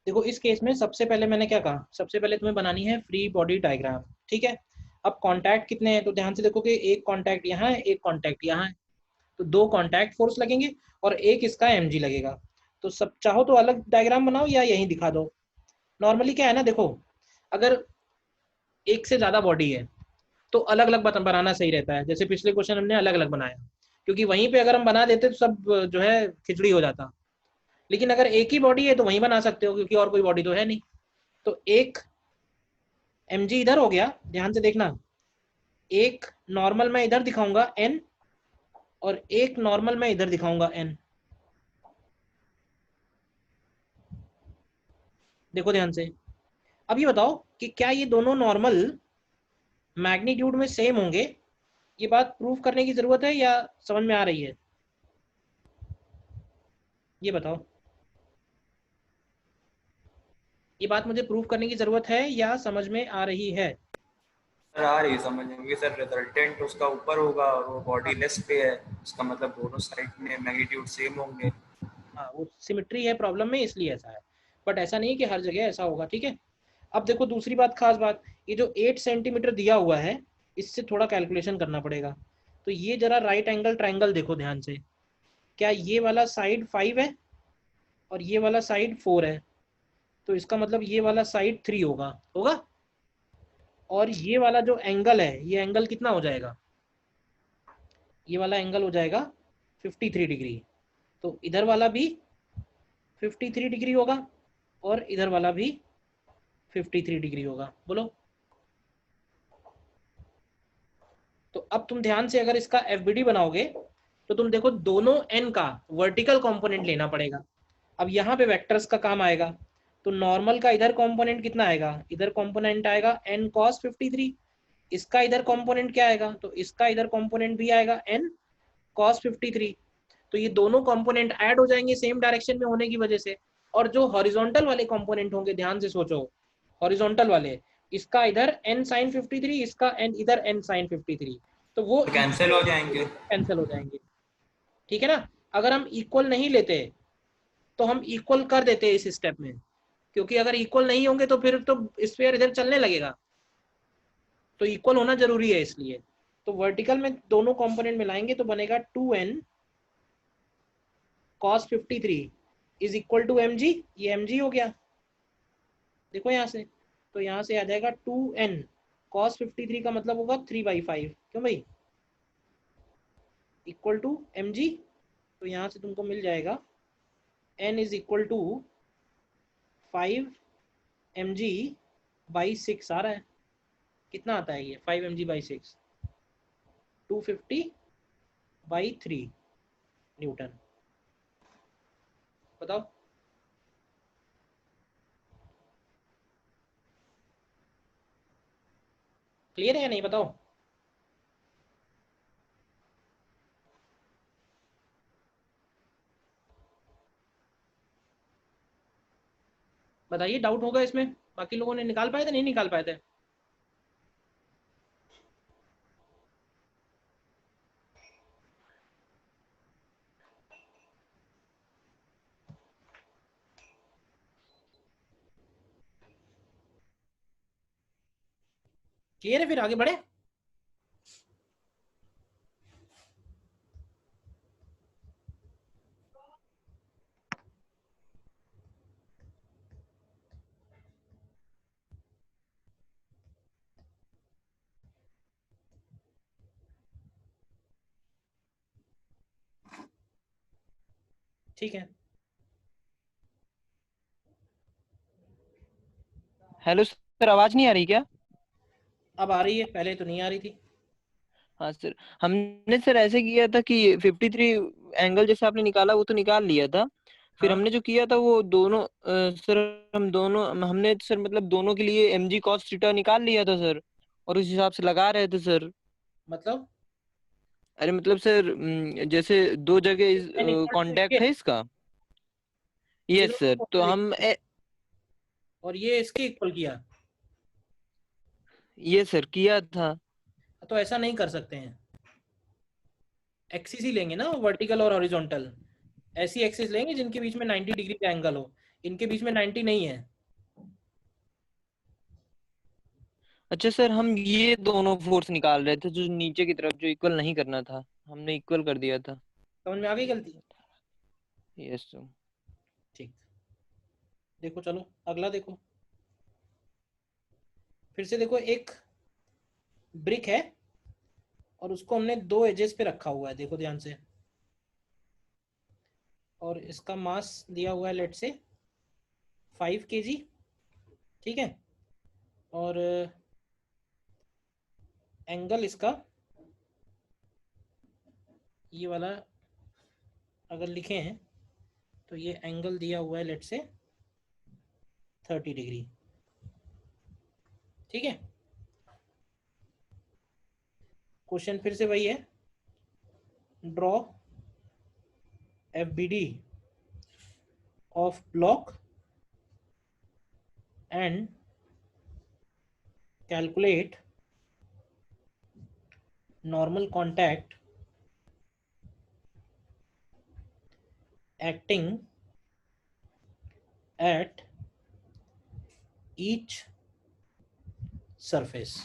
देखो इस केस में सबसे पहले मैंने क्या कहा, सबसे पहले तुम्हें बनानी है फ्री बॉडी डायग्राम. ठीक है. अब कांटेक्ट कितने हैं तो ध्यान से देखो कि एक कांटेक्ट यहाँ है, एक कांटेक्ट यहाँ है, तो दो कांटेक्ट फोर्स लगेंगे और एक इसका mg लगेगा. तो सब चाहो तो अलग डायग्राम बनाओ या यहीं दिखा दो. नॉर्मली क्या है ना, देखो अगर एक से ज्यादा बॉडी है तो अलग अलग बनाना सही रहता है. जैसे पिछले क्वेश्चन हमने अलग अलग बनाया, क्योंकि वहीं पे अगर हम बना देते तो सब जो है खिचड़ी हो जाता. लेकिन अगर एक ही बॉडी है तो वहीं बना सकते हो, क्योंकि और कोई बॉडी तो है नहीं. तो एक mg इधर हो गया, ध्यान से देखना. एक नॉर्मल मैं इधर दिखाऊंगा n और एक नॉर्मल मैं इधर दिखाऊंगा n. देखो ध्यान से. अब ये बताओ कि क्या ये दोनों नॉर्मल मैग्नीट्यूड में सेम होंगे? ये बात प्रूव करने की जरूरत है या समझ में आ रही है? ये बताओ. ये बात मुझे प्रूव करने की जरूरत है या समझ में आ रही है? सर आ रही समझ में. सर रिजल्टेंट उसका ऊपर होगा और वो बॉडी लेस पे है, उसका मतलब दोनों साइड में मैग्नीट्यूड सेम होंगे. हाँ वो सिमेट्री है प्रॉब्लम में, इसलिए ऐसा है. बट ऐसा नहीं कि हर जगह ऐसा होगा. ठीक है. अब देखो दूसरी बात, खास बात, ये जो 8 सेंटीमीटर दिया हुआ है इससे थोड़ा कैलकुलेशन करना पड़ेगा. तो ये जरा राइट एंगल ट्रायंगल देखो ध्यान से. क्या ये वाला साइड 5 है और ये वाला साइड 4 है? तो इसका मतलब ये वाला साइड 3 होगा. और ये वाला जो एंगल है, ये एंगल कितना हो जाएगा? ये वाला एंगल हो जाएगा 53 डिग्री. तो इधर वाला भी 53 डिग्री होगा और इधर वाला भी 53 डिग्री होगा. बोलो. तो अब तुम ध्यान से अगर इसका FBD बनाओगे तो तुम देखो दोनों n का वर्टिकल कंपोनेंट लेना पड़ेगा. अब यहाँ पे वेक्टर्स का काम आएगा. तो नॉर्मल का इधर कंपोनेंट कितना आएगा? इधर कंपोनेंट आएगा n cos 53. इसका इधर कंपोनेंट क्या आएगा? तो इसका इधर कंपोनेंट भी आएगा n cos 53. तो ये दोनों कंपोनेंट ऐड हो जाएंगे सेम डायरेक्शन में होने की वजह से. और जो हॉरिजॉन्टल वाले कंपोनेंट होंगे, ध्यान से सोचो, हॉरिजॉन्टल वाले, इसका इधर n sin 53, इसका n इधर n sin 53, तो वो कैंसिल हो जाएंगे. ठीक है ना. अगर हम इक्वल नहीं लेते तो हम इक्वल कर देते इस स्टेप में, क्योंकि अगर इक्वल नहीं होंगे तो फिर तो स्फीयर इधर चलने लगेगा. तो इक्वल होना जरूरी है इसलिए. तो वर्टिकल में दोनों कंपोनेंट मिलाएंगे तो बनेगा 2n cos 53 is equal to mg. ये mg हो गया. देखो यहाँ से, तो यहाँ से आ जाएगा 2n cos 53 का मतलब होगा 3/5. क्यों भाई? Equal to mg. तो यहाँ से तुमको मिल जाएगा n is equal to 5 mg/6 आ रहा है. कितना आता है ये 5 mg/6? 250/3 न्यूटन. बताओ. क्लियर है या नहीं? बताओ. बताइए, डाउट होगा इसमें? बाकी लोगों ने निकाल पाए थे, नहीं निकाल पाए थे? क्लियर है? फिर आगे बढ़े. ठीक है। हेलो सर, आवाज नहीं आ रही क्या? अब आ रही है, पहले तो नहीं आ रही थी। हाँ सर, हमने सर ऐसे किया था कि 53 एंगल जैसे आपने निकाला वो तो निकाल लिया था। फिर हाँ हमने जो किया था वो दोनों सर, हमने सर मतलब दोनों के लिए mg cos थीटा निकाल लिया था सर, और उस हिसाब से लगा रहे थे सर। मतलब अरे मतलब सर जैसे दो एन जगह इक्वल टू कांटेक्ट है इसका। ये यस दोनों सर, तो opposite, हम और ये इसके इक्वल किया, ये सर किया था। तो ऐसा नहीं कर सकते हैं। एक्सिस ही लेंगे ना, वर्टिकल और हॉरिजॉन्टल। ऐसी एक्सिस लेंगे जिनके बीच में 90 डिग्री का एंगल हो। इनके बीच में 90 नहीं है। अच्छा सर, हम ये दोनों फोर्स निकाल रहे थे जो नीचे की तरफ जो इक्वल नहीं करना था, हमने इक्वल कर दिया था। समझ में आ गई गलती? Yes sir. ठीक, देखो चलो अगला देखो। फिर से देखो, एक ब्रिक है और उसको हमने दो एजेस पे रखा हुआ है, देखो ध्यान से। और इसका मास दिया हुआ है लेट से 5 kg, ठीक है। और एंगल इसका ये वाला अगर लिखे हैं तो ये एंगल दिया हुआ है लेट से 30 डिग्री, ठीक है। क्वेश्चन फिर से वही है, draw FBD of block and calculate normal contact acting at each surface.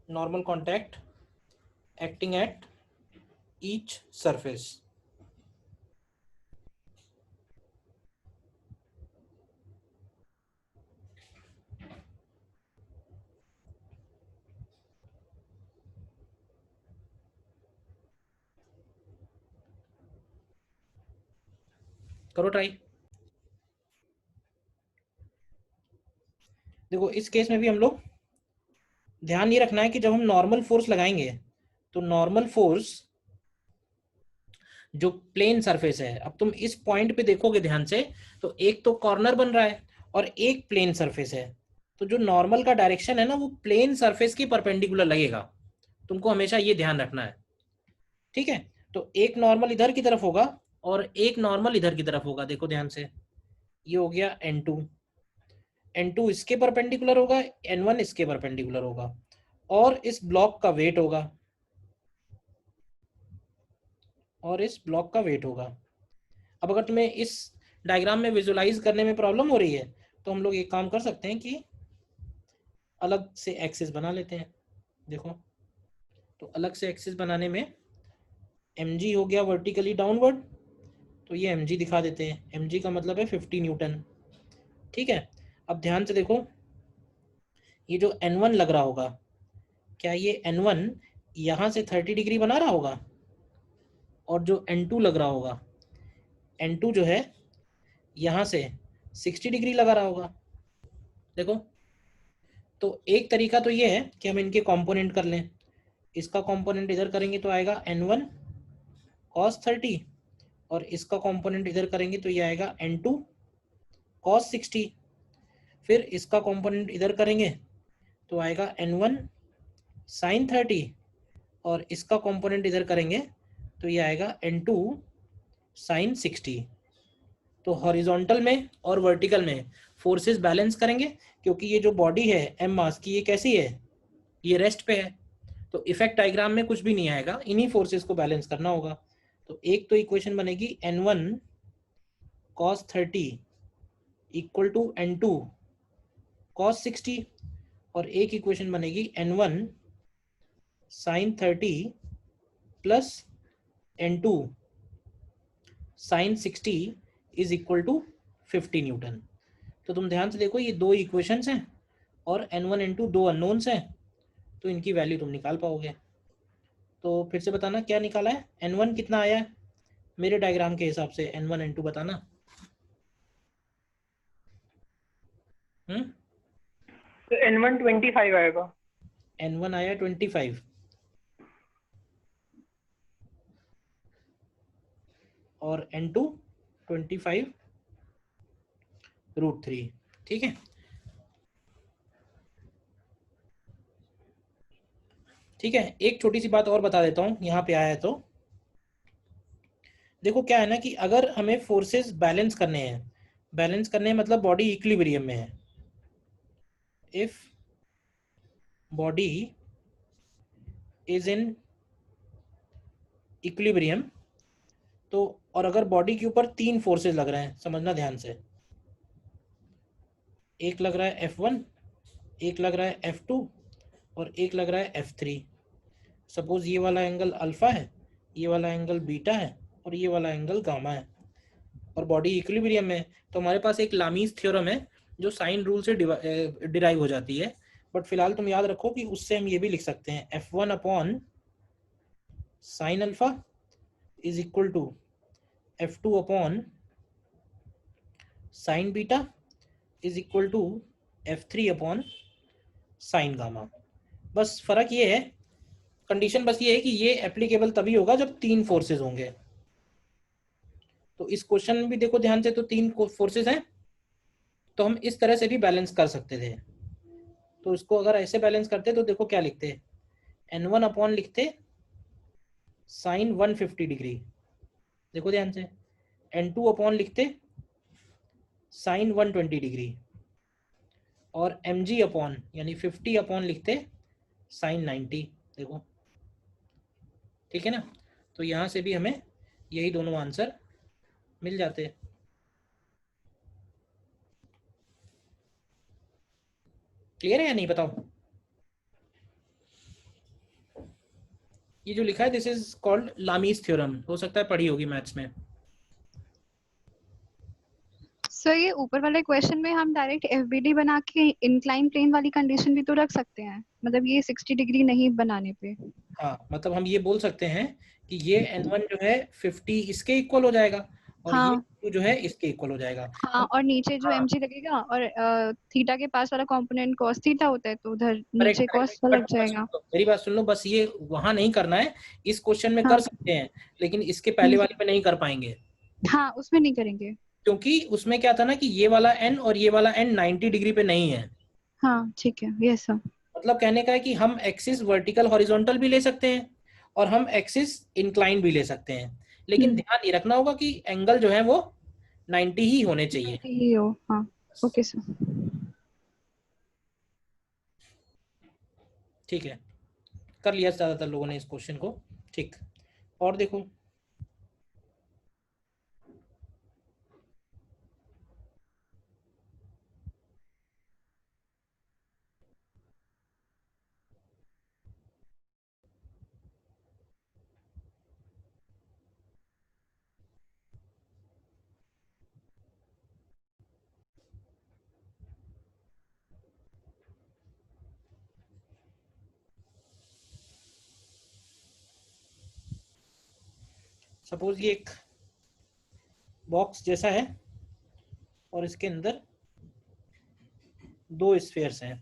Normal contact acting at each surface. करो ट्राई। देखो इस केस में भी हम लोग ध्यान ये रखना है कि जब हम नॉर्मल फोर्स लगाएंगे तो नॉर्मल फोर्स जो प्लेन सरफेस है, अब तुम इस पॉइंट पे देखोगे ध्यान से तो एक तो कॉर्नर बन रहा है और एक प्लेन सरफेस है, तो जो नॉर्मल का डायरेक्शन है ना वो प्लेन सरफेस की परपेंडिकुलर लगेगा। तुमको हमेशा ये ध्यान रखना है, ठीक है। तो एक नॉर्मल इधर की तरफ होगा और एक नॉर्मल इधर की तरफ होगा, देखो ध्यान से। ये हो गया N2, N2 इसके परपेंडिकुलर होगा, N1 इसके परपेंडिकुलर होगा, और इस ब्लॉक का वेट होगा, और इस ब्लॉक का वेट होगा। अब अगर तुम्हें इस डायग्राम में विजुलाइज करने में प्रॉब्लम हो रही है तो हम लोग एक काम कर सकते हैं कि अलग से एक्सिस बना लेते हैं। देखो, तो अलग से एक्सिस बनाने में mg हो गया वर्टिकली डाउनवर्ड, तो ये mg दिखा देते हैं। mg का मतलब है 50 न्यूटन, ठीक है। अब ध्यान से देखो, ये जो N1 लग रहा होगा, क्या ये N1 यहाँ से 30 डिग्री बना रहा होगा? और जो N2 लग रहा होगा, N2 जो है यहाँ से 60 डिग्री लगा रहा होगा। देखो, तो एक तरीका तो ये है कि हम इनके कंपोनेंट कर लें। इसका कंपोनेंट इधर करेंगे तो आएगा N1 cos 30, और इसका कंपोनेंट इधर करेंगे तो ये आएगा N2 cos 60। फिर इसका कंपोनेंट इधर करेंगे तो आएगा N1 sin 30, और इसका कंपोनेंट इधर करेंगे तो ये आएगा N2 sin 60। तो हॉरिजॉन्टल में और वर्टिकल में फोर्सेस बैलेंस करेंगे, क्योंकि ये जो बॉडी है m मास की, ये कैसी है? ये रेस्ट पे है, तो इफेक्ट डायग्राम में कुछ भी नहीं आएगा, इन्हीं फोर्सेस को बैलेंस करना होगा। तो एक तो इक्वेशन बनेगी N1 cos 30 equal to N2 cos 60, और एक इक्वेशन बनेगी N1 sin 30 plus N2 sin 60 is equal to 50 newton. तो तुम ध्यान से देखो, ये दो इक्वेशंस हैं और N1 N2 दो अननोन्स हैं, तो इनकी वैल्यू तुम निकाल पाओगे। तो फिर से बताना क्या निकाला है। N1 कितना आया है? मेरे डायग्राम के हिसाब से N1 N2 बताना। तो N1 25 आएगा। N1 आया 25 और N2 25 √3। ठीक है, ठीक है। एक छोटी सी बात और बता देता हूँ यहाँ पे आया है तो देखो क्या है ना कि अगर हमें फोर्सेस बैलेंस करने हैं मतलब बॉडी इक्विलिब्रियम में है। If body is in equilibrium तो, और अगर बॉडी के ऊपर 3 फोर्सेस लग रहे हैं, समझना ध्यान से, एक लग रहा है F1, एक लग रहा है F2 और एक लग रहा है F3। सपोज ये वाला एंगल अल्फा है, ये वाला एंगल बीटा है और ये वाला एंगल गामा है और बॉडी इक्विलिब्रियम में, तो हमारे पास एक लामीज थ्योरम है जो साइन रूल से डिराइव हो जाती है। बट फिलहाल तुम याद रखो कि उससे हम ये भी लिख सकते हैं F1 upon sine alpha is equal to F2 upon sine beta is equal to F3 upon sine gamma. बस फर्क ये है, कंडीशन बस ये है कि ये एप्लीकेबल तभी होगा जब 3 फोर्सेस होंगे। तो इस क्वेश्चन में भी देखो ध्यान से, तो 3 फोर्सेस हैं, तो हम इस तरह से भी बैलेंस कर सकते थे। तो इसको अगर ऐसे बैलेंस करते तो देखो क्या लिखते, N1 अपॉन लिखते साइन 150 डिग्री, देखो ध्यान से, N2 अपॉन लिखते साइन 120 डिग्री और mg अपॉन यानी 50 अपॉन लिखते साइन 90। देखो ठीक है ना, तो यहाँ से भी हमें यही दोनों आंसर मिल जाते हैं। क्लियर है या नहीं बताओ? ये जो लिखा है this is called Lami's theorem, हो सकता है पढ़ी होगी मैथ्स में। सर ये ऊपर वाले क्वेश्चन में हम डायरेक्ट एफबीडी बना के इंक्लाइन प्लेन वाली कंडीशन भी तो रख सकते हैं, मतलब ये 60 डिग्री नहीं बनाने पे। हाँ, मतलब हम ये बोल सकते हैं कि ये N1 जो है 50 इसके इक्वल हो जाएगा और हाँ, ये जो है इसके इक्वल हो जाएगा। हाँ, और नीचे जो mg लगेगा और थीटा के पास वाला कंपोनेंट कॉस थीटा होता है तो उधर नीचे कॉस लग जाएगा। मेरी बात सुन लो, बस ये वहां नहीं करना है, इस क्वेश्चन में हाँ, कर सकते हैं लेकिन इसके पहले वाले में नहीं कर पाएंगे। हाँ, उसमें नहीं करेंगे क्योंकि उसमें क्या था ना कि ये वाला n और ये वाला n 90 डिग्री पे नहीं है। हाँ, ठीक है, यस सर। मतलब कहने का है कि हम एक्सिस वर्टिकल हॉरिजॉन्टल भी ले सकते हैं और हम एक्सिस इंक्लाइन भी ले सकते हैं, लेकिन ध्यान ये रखना होगा कि एंगल जो है वो 90 ही होने चाहिए। 90 ही हो, हाँ, ओके सर। ठीक है, कर लिया ज्यादातर लोगों ने इस क्वेश्चन को। ठीक, और देखो सपोज ये एक बॉक्स जैसा है और इसके अंदर 2 स्फीयर्स हैं।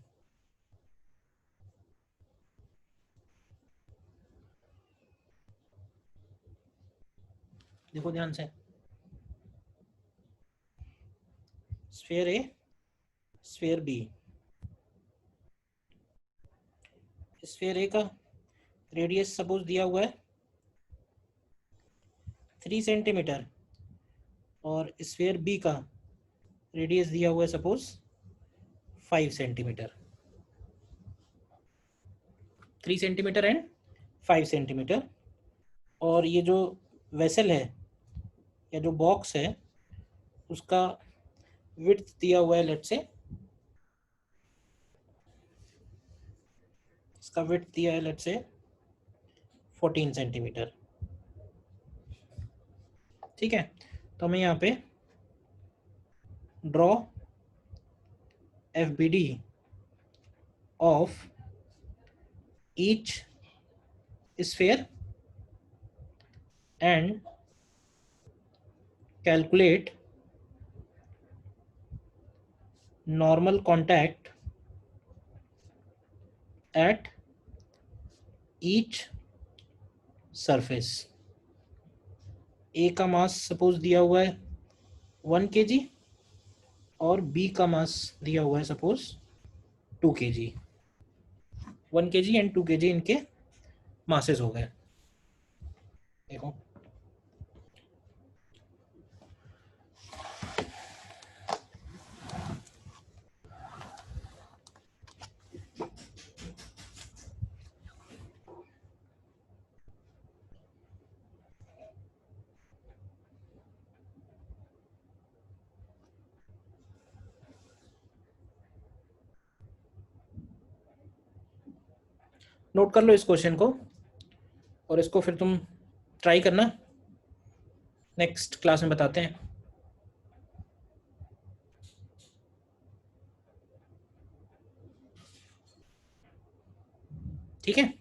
देखो ध्यान से, स्फीयर ए, स्फीयर बी। स्फीयर ए का रेडियस सपोज दिया हुआ है 3 सेंटीमीटर और स्फीयर बी का रेडियस दिया हुआ है suppose 5 centimetre. 3 centimetre and 5 centimetre. और ये जो वेसल है या जो बॉक्स है उसका विड्थ दिया हुआ है, लेट्स से इसका विड्थ दिया है लेट्स से 14 सेंटीमीटर। ठीक है, तो हमें यहाँ पे draw FBD of each sphere and calculate normal contact at each surface. A का मास सपोज दिया हुआ है 1 kg और बी का मास दिया हुआ है suppose 2 kg। 1 kg and 2 kg इनके मासेस हो गए। देखो नोट कर लो इस क्वेश्चन को और इसको फिर तुम ट्राई करना, नेक्स्ट क्लास में बताते हैं। ठीक है।